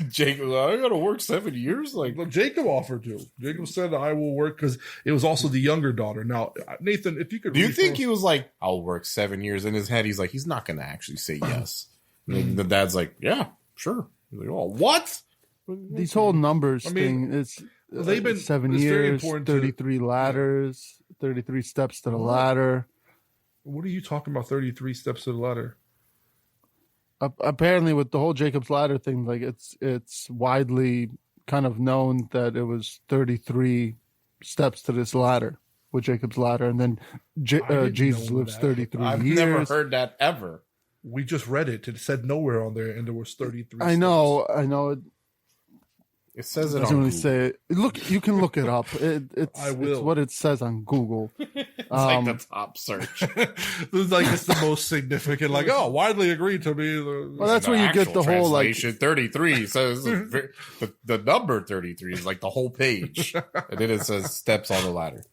Jacob, I gotta work 7 years. Like Jacob offered to. Jacob said, "I will work," because it was also the younger daughter. Now, Nathan, if you could, do you think he was like, "I'll work 7 years"? In his head, he's like, he's not gonna actually say yes. And the dad's like, "Yeah, sure." He's like, "Oh, what?" These whole numbers thing is. They've been 7 years, 33 ladders, 33 steps to the ladder. What are you talking about? 33 steps to the ladder. Apparently, with the whole Jacob's ladder thing, like it's widely kind of known that it was 33 steps to this ladder with Jacob's ladder, and then Jesus lives 33 I've years. never heard that ever. We just read it. It said nowhere on there, and there was 33. I know. It says it doesn't on really Google. say it. Look, you can look it up. It's what it says on Google. It's like the top search. It's the most significant. Like, widely agreed to be. Well, that's where you get the whole like 33 says the number 33 is like the whole page, and then it says steps on the ladder.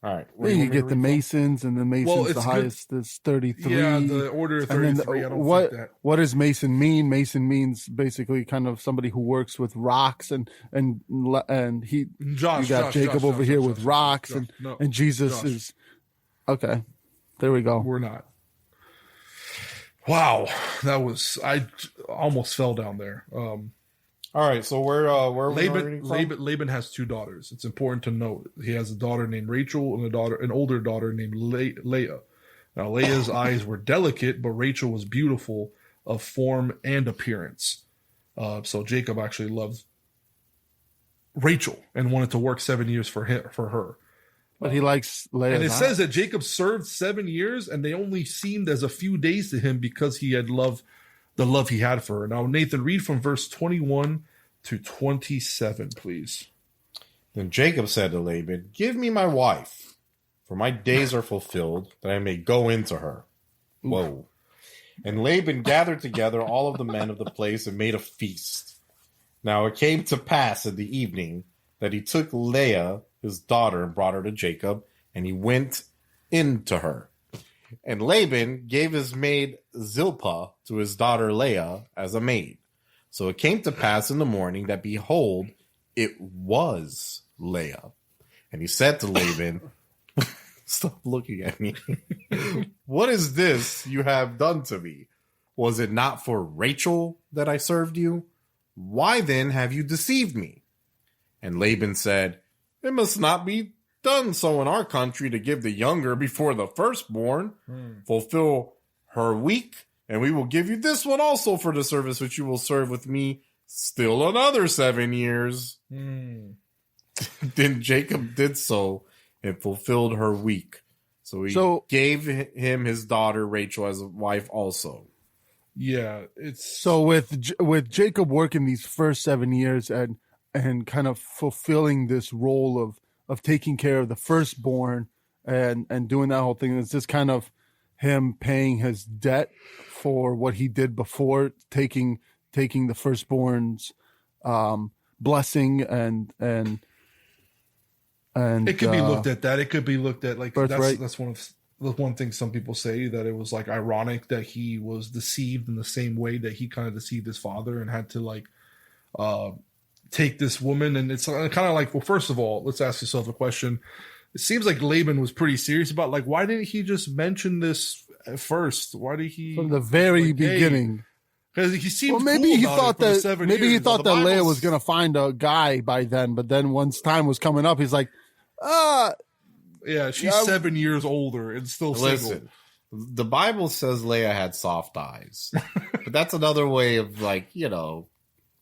All right. Then you get the Masons, and the Masons, the highest is 33. Yeah, the order of 33. And then what does Mason mean? Mason means basically kind of somebody who works with rocks, and he. Josh, you got Jacob over here with rocks, and Jesus is. Okay, there we go. We're not. Wow, I almost fell down there. All right, so where Laban has two daughters. It's important to note he has a daughter named Rachel and an older daughter named Leah. Now Leah's eyes were delicate, but Rachel was beautiful of form and appearance. So Jacob actually loved Rachel and wanted to work 7 years for her. But he likes Leah. And it says that Jacob served 7 years, and they only seemed as a few days to him because he had the love he had for her. Now, Nathan, read from verse 21 to 27, please. Then Jacob said to Laban, "Give me my wife, for my days are fulfilled, that I may go into her." Whoa. And Laban gathered together all of the men of the place and made a feast. Now it came to pass in the evening that he took Leah, his daughter, and brought her to Jacob, and he went into her. And Laban gave his maid Zilpah to his daughter Leah as a maid. So it came to pass in the morning that, behold, it was Leah. And he said to Laban, "Stop looking at me. What is this you have done to me? Was it not for Rachel that I served you? Why then have you deceived me?" And Laban said, "It must not be done so in our country to give the younger before the firstborn. Fulfill her week, and we will give you this one also for the service which you will serve with me still another 7 years." Then Jacob did so and fulfilled her week. So he gave him his daughter Rachel as a wife also. Yeah, it's so with Jacob working these first 7 years and kind of fulfilling this role of taking care of the firstborn and doing that whole thing. It's just kind of him paying his debt for what he did before, taking the firstborn's blessing and it could be looked at that. It could be looked at like birthright. That's one thing some people say, that it was like ironic that he was deceived in the same way that he kind of deceived his father and had to like take this woman. And it's kind of like, well, first of all, let's ask yourself a question. It seems like Laban was pretty serious about, like, why didn't he just mention this at first? Why did he from the very beginning? Because he seemed maybe cool he about thought it for the that 7 maybe years. he thought that Leah was gonna find a guy by then, but then once time was coming up, he's like, yeah, she's 7 years older and still single. The Bible says Leia had soft eyes, but that's another way of like,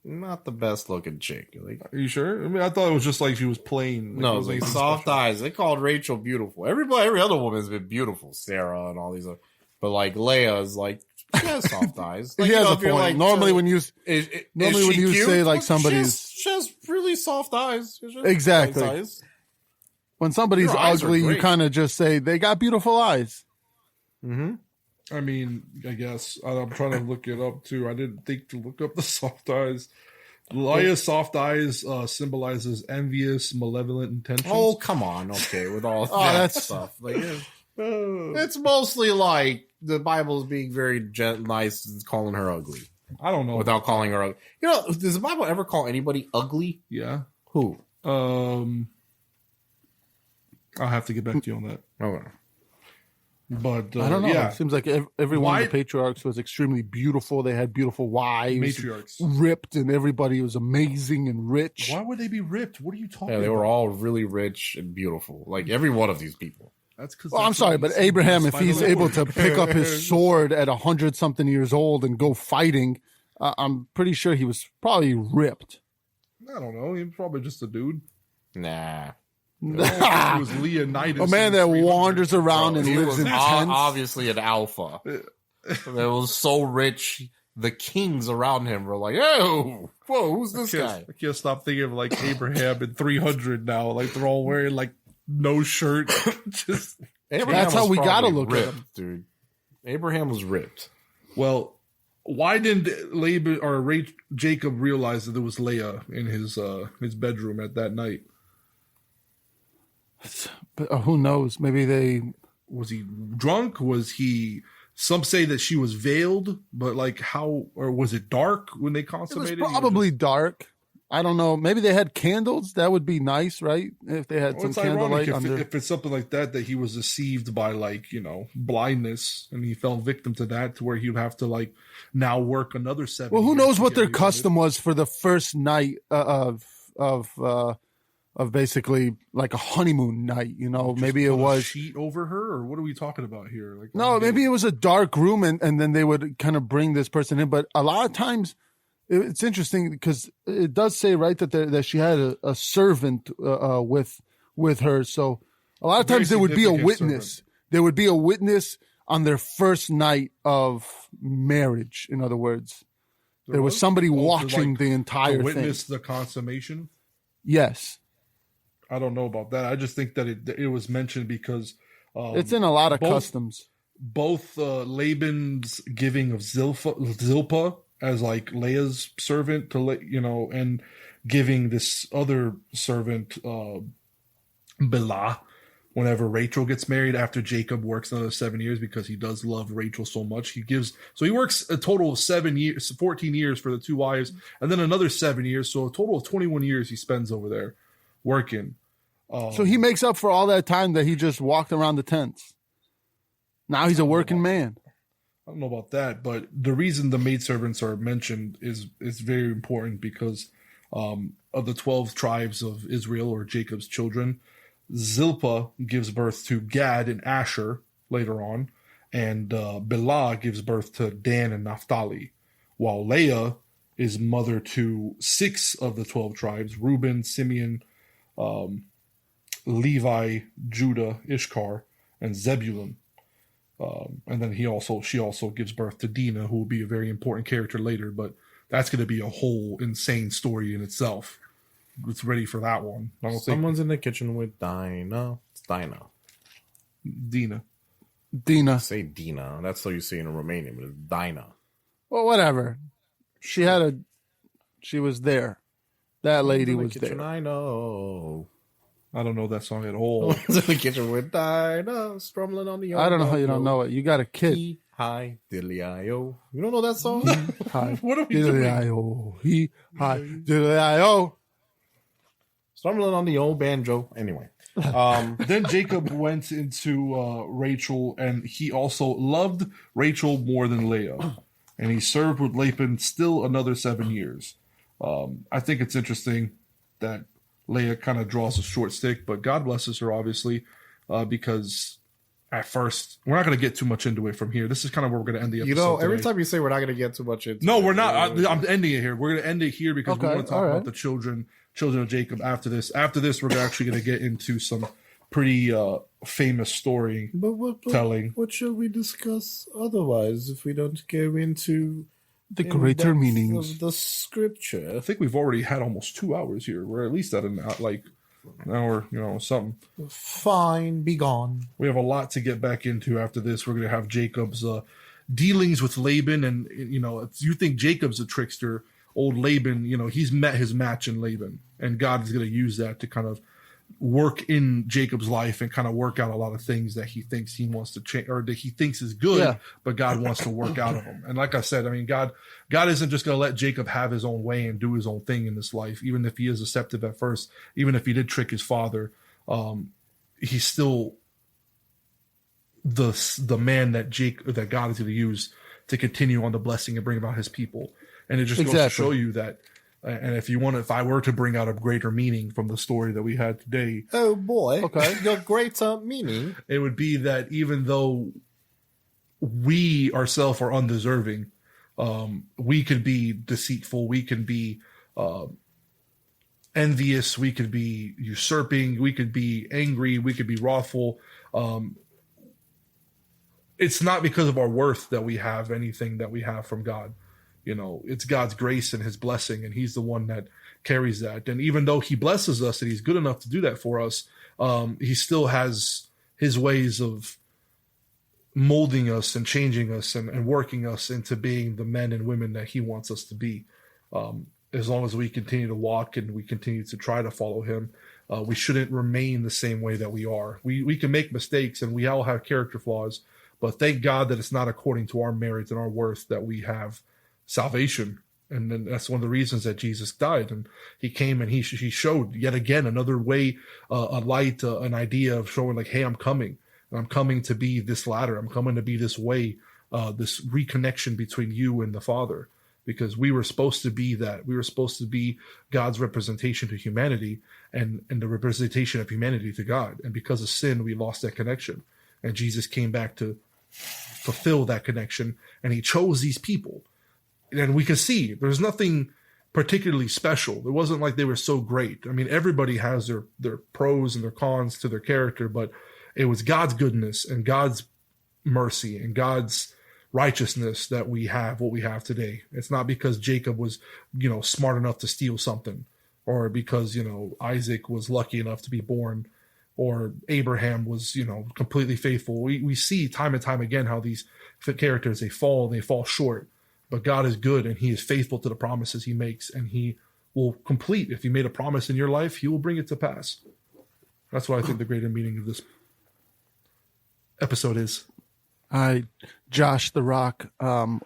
not the best looking chick. Like, are you sure? I mean, I thought it was just like she was plain. Like, no, it was like soft eyes. They called Rachel beautiful. Every other woman's been beautiful, Sarah and all these other, but like Leia is like, she has soft eyes. Like, he has a point. Like, normally when you say like somebody's, she has really soft eyes. Exactly. Nice eyes. When somebody's ugly, you kind of just say they got beautiful eyes. Mm-hmm. I mean, I guess I'm trying to look it up too. I didn't think to look up the soft eyes. Leia's soft eyes symbolizes envious, malevolent intentions. Oh, come on. Okay, with all that stuff. Like, it's mostly like the Bible's being very nice and calling her ugly. I don't know. Without calling her ugly. Does the Bible ever call anybody ugly? Yeah. Who? I'll have to get back to you on that. Okay. But I don't know. Yeah. It seems like every one of the patriarchs was extremely beautiful. They had beautiful wives, matriarchs, ripped, and everybody was amazing and rich. Why would they be ripped? What are you talking about? They were all really rich and beautiful. Like every one of these people. That's because. Well, I'm sorry, but Abraham, if he's able to pick up his sword at 100-something years old and go fighting, I'm pretty sure he was probably ripped. I don't know. He was probably just a dude. Nah. He was Leonidas. A man that wanders around and lives in tents. Obviously an alpha. That was so rich, the kings around him were like, "Oh, whoa, who's this guy?" I can't stop thinking of like Abraham in 300 now. Like they're all wearing like no shirt. Just that's how we gotta look at him, dude. Abraham was ripped. Well, why didn't Jacob realize that there was Leah in his bedroom at that night? But who knows? Maybe was he drunk? Was he? Some say that she was veiled, but like how, or was it dark when they consummated? It was probably dark. I don't know. Maybe they had candles. That would be nice, right? If they had some candlelight if it's something like that he was deceived by like blindness and he fell victim to that, to where he would have to like now work another 7 Well, who knows what their custom was for the first night of basically like a honeymoon night, maybe it was a sheet over her, or what are we talking about here? Like, no, maybe it was a dark room and then they would kind of bring this person in. But a lot of times it's interesting because it does say, right, that she had a servant with her. So a lot of times there would be a witness. Servant. There would be a witness on their first night of marriage. In other words, there was somebody watching the entire thing. Witness the consummation. Yes. I don't know about that. I just think that it was mentioned because it's in a lot of customs. Both Laban's giving of Zilpah as like Leah's servant to and giving this other servant Bilhah whenever Rachel gets married after Jacob works another 7 years, because he does love Rachel so much. He works a total of 7 years, 14 years for the two wives, and then another 7 years. So a total of 21 years he spends over there working. So he makes up for all that time that he just walked around the tents. Now he's a working man. I don't know about that, but the reason the maidservants are mentioned is very important because of the 12 tribes of Israel, or Jacob's children. Zilpah gives birth to Gad and Asher later on, and Bilhah gives birth to Dan and Naphtali, while Leah is mother to 6 of the 12 tribes: Reuben, Simeon, Levi, Judah, Ishkar, and Zebulun. And then she also gives birth to Dinah, who will be a very important character later, but that's going to be a whole insane story in itself. It's ready for that one. Someone's in the kitchen with Dinah. It's Dinah. Dina. Say Dina. That's how you say it in Romanian, but it's Dinah. Well, whatever. She was there. That lady was there. I know. I don't know that song at all. In the kitchen with Dinah, strumming on the. I don't know how you don't know it. You got a kid. Hi, diddly-io. You don't know that song? Hi, what are we doing? Hi, diddly-io. Stumbling on the old banjo. Anyway. Then Jacob went into Rachel, and he also loved Rachel more than Leah. And he served with Laban still another 7 years. I think it's interesting that Leah kind of draws a short stick, but God blesses her, obviously, because at first, we're not going to get too much into it from here. This is kind of where we're going to end the episode. You know, every today. time you say we're not going to get too much into no, it, we're not. I'm ending it here. We're going to end it here because we want to talk about the children of Jacob after this. After this, we're actually going to get into some pretty famous story telling. What shall we discuss otherwise if we don't go into the greater meanings of the scripture? I think we've already had almost 2 hours here. We're at least at an hour, something. Fine, be gone. We have a lot to get back into after this. We're going to have Jacob's dealings with Laban. And, you think Jacob's a trickster. Old Laban, he's met his match in Laban. And God is going to use that to kind of work in Jacob's life and kind of work out a lot of things that he thinks he wants to change or that he thinks is good, but God wants to work out of him. And like I said, I mean, God isn't just going to let Jacob have his own way and do his own thing in this life. Even if he is deceptive at first, even if he did trick his father, he's still the man that God is going to use to continue on the blessing and bring about his people. And it just goes to show you that. And if I were to bring out a greater meaning from the story that we had today. Oh boy. Okay. Your greater meaning. It would be that even though we ourselves are undeserving, we could be deceitful. We can be envious. We could be usurping. We could be angry. We could be wrathful. It's not because of our worth that we have anything that we have from God. It's God's grace and his blessing, and he's the one that carries that. And even though he blesses us and he's good enough to do that for us, he still has his ways of molding us and changing us and working us into being the men and women that he wants us to be. As long as we continue to walk and we continue to try to follow him, we shouldn't remain the same way that we are. We can make mistakes and we all have character flaws, but thank God that it's not according to our merits and our worth that we have salvation. And then that's one of the reasons that Jesus died. And he came and he showed yet again another way, a light, an idea of showing like, hey, I'm coming. And I'm coming to be this ladder. I'm coming to be this way, this reconnection between you and the Father. Because we were supposed to be that. We were supposed to be God's representation to humanity and the representation of humanity to God. And because of sin, we lost that connection. And Jesus came back to fulfill that connection. And he chose these people. And we can see there's nothing particularly special. It wasn't like they were so great. I mean, everybody has their pros and their cons to their character, but it was God's goodness and God's mercy and God's righteousness that we have what we have today. It's not because Jacob was, smart enough to steal something, or because, Isaac was lucky enough to be born, or Abraham was, completely faithful. We see time and time again how these characters, they fall short. But God is good and he is faithful to the promises he makes, and he will complete. If he made a promise in your life, he will bring it to pass. That's what I think the greater meaning of this episode is. Josh the Rock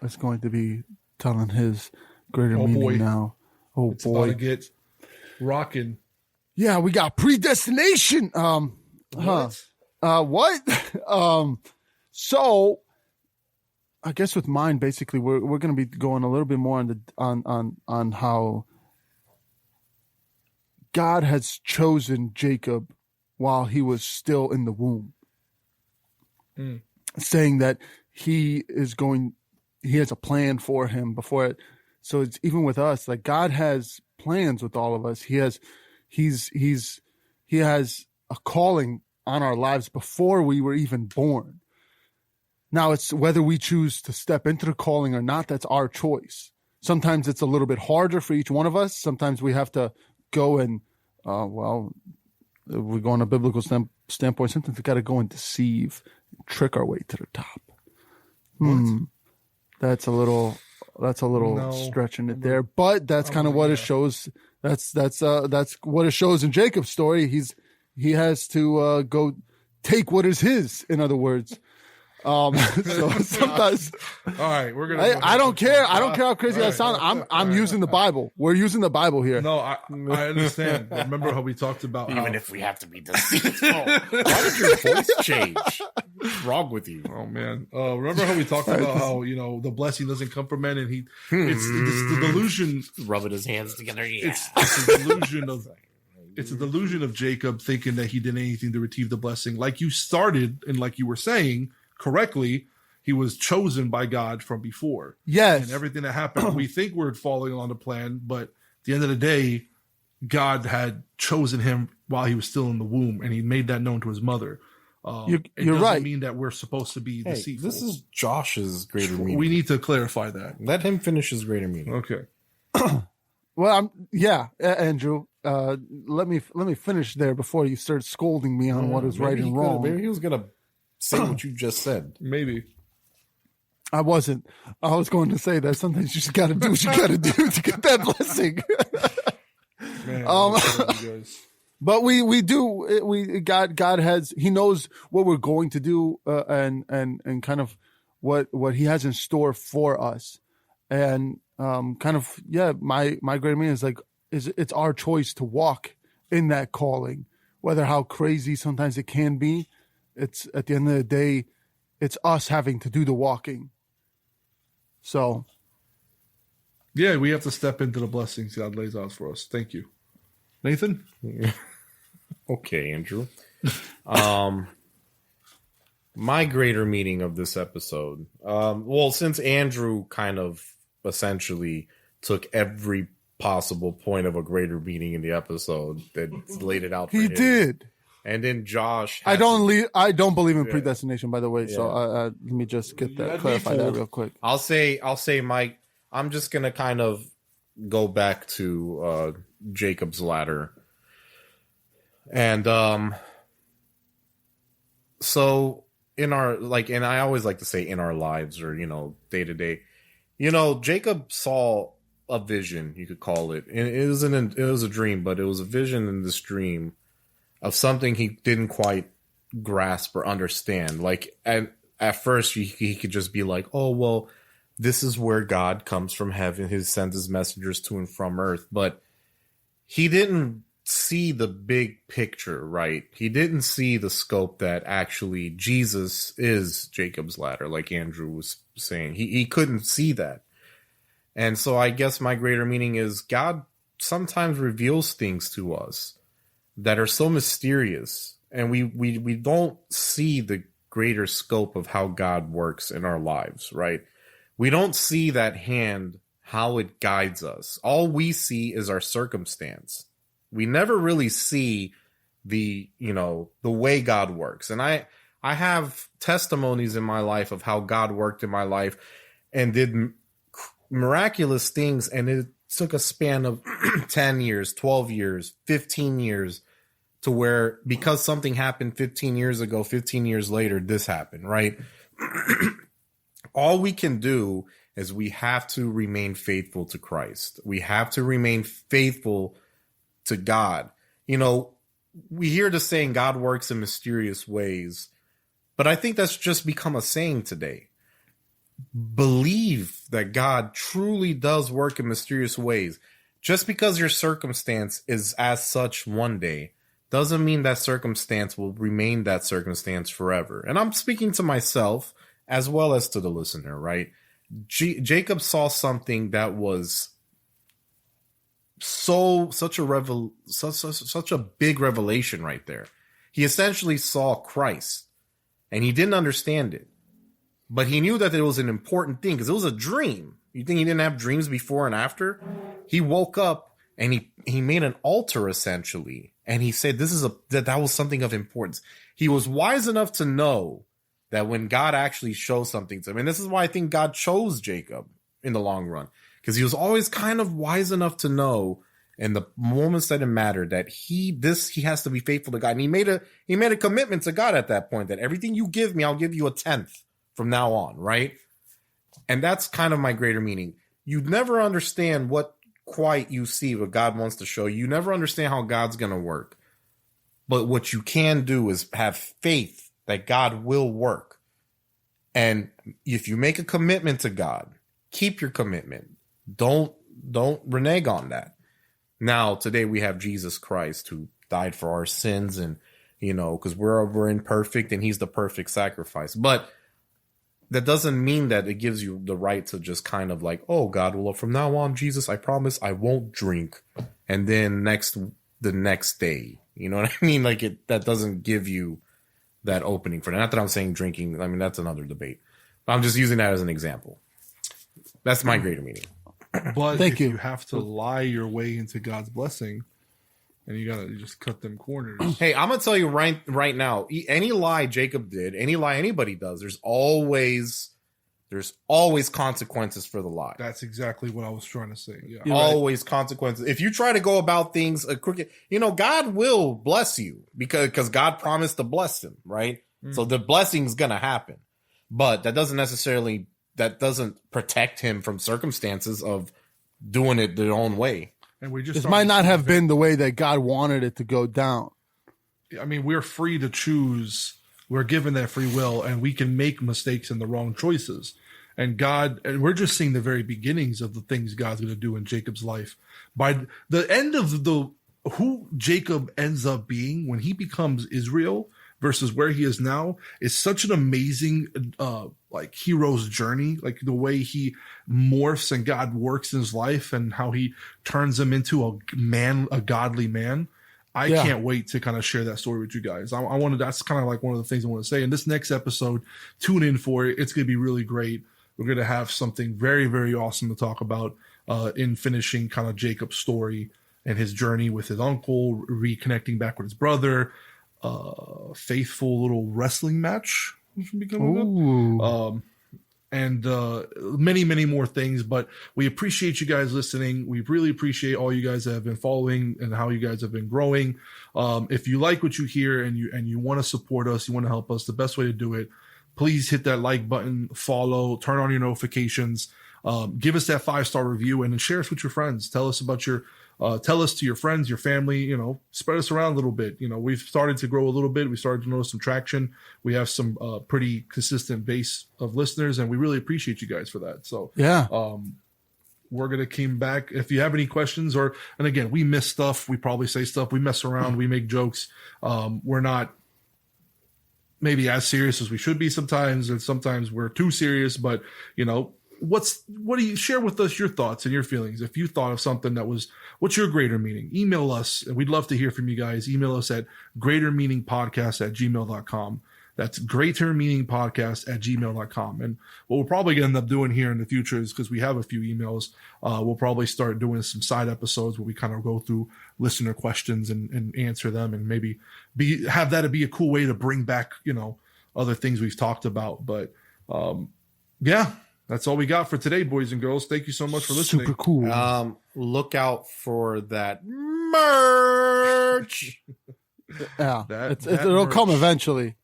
is going to be telling his greater meaning now. Oh it's boy. About to get rocking. Yeah, we got predestination. What? So I guess with mine, basically, we're going to be going a little bit more on how God has chosen Jacob while he was still in the womb, saying that he has a plan for him before it. So it's even with us, like God has plans with all of us. He has a calling on our lives before we were even born. Now, it's whether we choose to step into the calling or not, that's our choice. Sometimes it's a little bit harder for each one of us. Sometimes we have to go and, we go on a biblical standpoint. Sometimes we got to go and deceive, trick our way to the top. That's a little stretching it there, but that's kind of what it shows. That's what it shows in Jacob's story. He has to go take what is his, in other words. So sometimes, all right, we're gonna. I don't care. I don't care how crazy I sound. I'm using the Bible. We're using the Bible here. No, I understand. Remember how we talked about even if we have to be deceitful. Why did your voice change? What's wrong with you? Oh man, remember how we talked about how the blessing doesn't come from men, and it's the delusion. Rubbing his hands together. Yeah. It's the delusion of It's a delusion of Jacob thinking that he did anything to receive the blessing. Like you started and like you were saying correctly, he was chosen by God from before. Yes. And everything that happened, we think we're following on the plan, but at the end of the day, God had chosen him while he was still in the womb, and he made that known to his mother. You're right. Mean that we're supposed to be deceitful. This is Josh's greater meaning. We need to clarify that. Let him finish his greater meaning. Okay. Well, Andrew. Let me finish there before you start scolding me on what is right and wrong. Maybe he was gonna say what you just said. Maybe. I wasn't. I was going to say that sometimes you just got to do what you got to do to get that blessing. Man, but God has, he knows what we're going to do, and kind of what he has in store for us. And, my great meaning is like, it's our choice to walk in that calling, whether how crazy sometimes it can be. It's at the end of the day, it's us having to do the walking. So. Yeah, we have to step into the blessings God lays out for us. Thank you. Nathan? Okay, Andrew. My greater meaning of this episode. Since Andrew kind of essentially took every possible point of a greater meaning in the episode that laid it out for him. He did. And then Josh. I don't believe in predestination, by the way. Yeah. So let me just clarify that real quick. I'll say, Mike. I'm just gonna kind of go back to Jacob's ladder, and so in our and I always like to say in our lives or day to day, Jacob saw a vision, you could call it. And it was a dream, but it was a vision in this dream of something he didn't quite grasp or understand. Like at first he could just be like, oh, well, this is where God comes from heaven. He sends his messengers to and from earth. But he didn't see the big picture, right? He didn't see the scope that actually Jesus is Jacob's ladder, like Andrew was saying. He couldn't see that. And so I guess my greater meaning is God sometimes reveals things to us that are so mysterious, and we don't see the greater scope of how God works in our lives, right? We don't see that hand, how it guides us. All we see is our circumstance. We never really see the way God works. And I have testimonies in my life of how God worked in my life and did miraculous things, and it took a span of 10 years, 12 years, 15 years to where, because something happened 15 years ago, 15 years later, this happened, right? All we can do is we have to remain faithful to Christ. We have to remain faithful to God. We hear the saying God works in mysterious ways, but I think that's just become a saying today. Believe that God truly does work in mysterious ways. Just because your circumstance is as such one day doesn't mean that circumstance will remain that circumstance forever. And I'm speaking to myself as well as to the listener, right? Jacob saw something that was such a big revelation right there. He essentially saw Christ, and he didn't understand it. But he knew that it was an important thing because it was a dream. You think he didn't have dreams before and after? He woke up and he made an altar essentially. And he said that was something of importance. He was wise enough to know that when God actually shows something to him, and this is why I think God chose Jacob in the long run, because he was always kind of wise enough to know in the moments that it mattered that he has to be faithful to God. And he made a commitment to God at that point that everything you give me, I'll give you 1/10 from now on, right? And that's kind of my greater meaning. You never understand what quite you see, what God wants to show you. You never understand how God's going to work. But what you can do is have faith that God will work. And if you make a commitment to God, keep your commitment. Don't renege on that. Now, today we have Jesus Christ who died for our sins, and because we're imperfect and he's the perfect sacrifice. But that doesn't mean that it gives you the right to just kind of like, oh, God, well, from now on, Jesus, I promise I won't drink. And then next the next day. You know what I mean? Like that doesn't give you that opening for that. Not that I'm saying drinking. I mean, that's another debate. I'm just using that as an example. That's my greater meaning. But Thank if you. you have to lie your way into God's blessing, and you gotta just cut them corners. Hey, I'm gonna tell you right now. Any lie Jacob did, any lie anybody does, there's always consequences for the lie. That's exactly what I was trying to say. Yeah. Always consequences. If you try to go about things crooked, God will bless you because God promised to bless him, right? So the blessing's gonna happen, but that doesn't protect him from circumstances of doing it their own way. And This might not have been the way that God wanted it to go down. I mean, we're free to choose. We're given that free will, and we can make mistakes and the wrong choices. And we're just seeing the very beginnings of the things God's going to do in Jacob's life. By the end of who Jacob ends up being when he becomes Israel versus where he is now is such an amazing, hero's journey. Like the way he morphs and God works in his life and how he turns him into a godly man. I can't wait to kind of share that story with you guys. That's kind of like one of the things I want to say. In this next episode, tune in for it. It's going to be really great. We're going to have something very, very awesome to talk about in finishing kind of Jacob's story and his journey with his uncle, reconnecting back with his brother, faithful little wrestling match which will be coming up. And many, many more things. But we appreciate you guys listening. We really appreciate all you guys that have been following and how you guys have been growing. If you like what you hear and you want to support us, you want to help us, the best way to do it, please hit that like button, follow, turn on your notifications, give us that 5-star review, and then share us with your friends. Tell us about tell us to your friends, your family, spread us around a little bit. We've started to grow a little bit. We started to notice some traction. We have some pretty consistent base of listeners, and we really appreciate you guys for that. So Yeah. We're going to come back. If you have any questions and again, we miss stuff. We probably say stuff. We mess around. We make jokes. We're not maybe as serious as we should be sometimes. And sometimes we're too serious, but what do you share with us your thoughts and your feelings? If you thought of something what's your greater meaning? Email us, and we'd love to hear from you guys. Email us at greatermeaningpodcast@gmail.com. That's greatermeaningpodcast@gmail.com. And what we're probably going to end up doing here in the future is, because we have a few emails, we'll probably start doing some side episodes where we kind of go through listener questions and answer them, and maybe have that be a cool way to bring back, other things we've talked about. But yeah. That's all we got for today, boys and girls. Thank you so much for listening. Super cool. Look out for that merch. Yeah, it'll come eventually.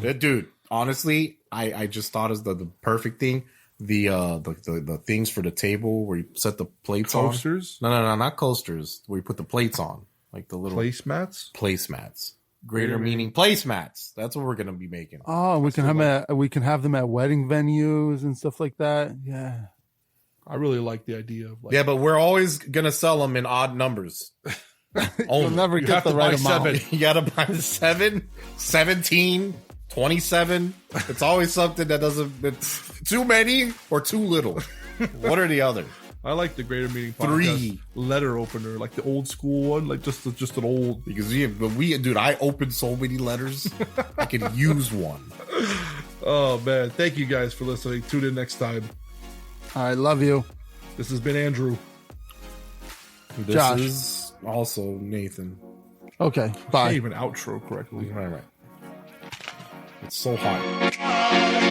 Dude, honestly, I just thought is the perfect thing. The things for the table where you set the plates coasters? on. No, not coasters. Where you put the plates on, like the little placemats. Greater meaning placemats. That's what we're gonna be making. Oh, we can have them at wedding venues and stuff like that. Yeah, I really like the idea of but we're always gonna sell them in odd numbers. You'll never get the right amount. You gotta buy 7, 17, 27. It's always something that it's too many or too little. What are the other? I like the Greater Meaning Podcast letter opener, like the old school one, like just an old. Because I opened so many letters, I could use one. Oh man, thank you guys for listening. Tune in next time. I love you. This has been Andrew. This is also Nathan. Okay, bye. I can't even outro correctly. Right. It's so hot.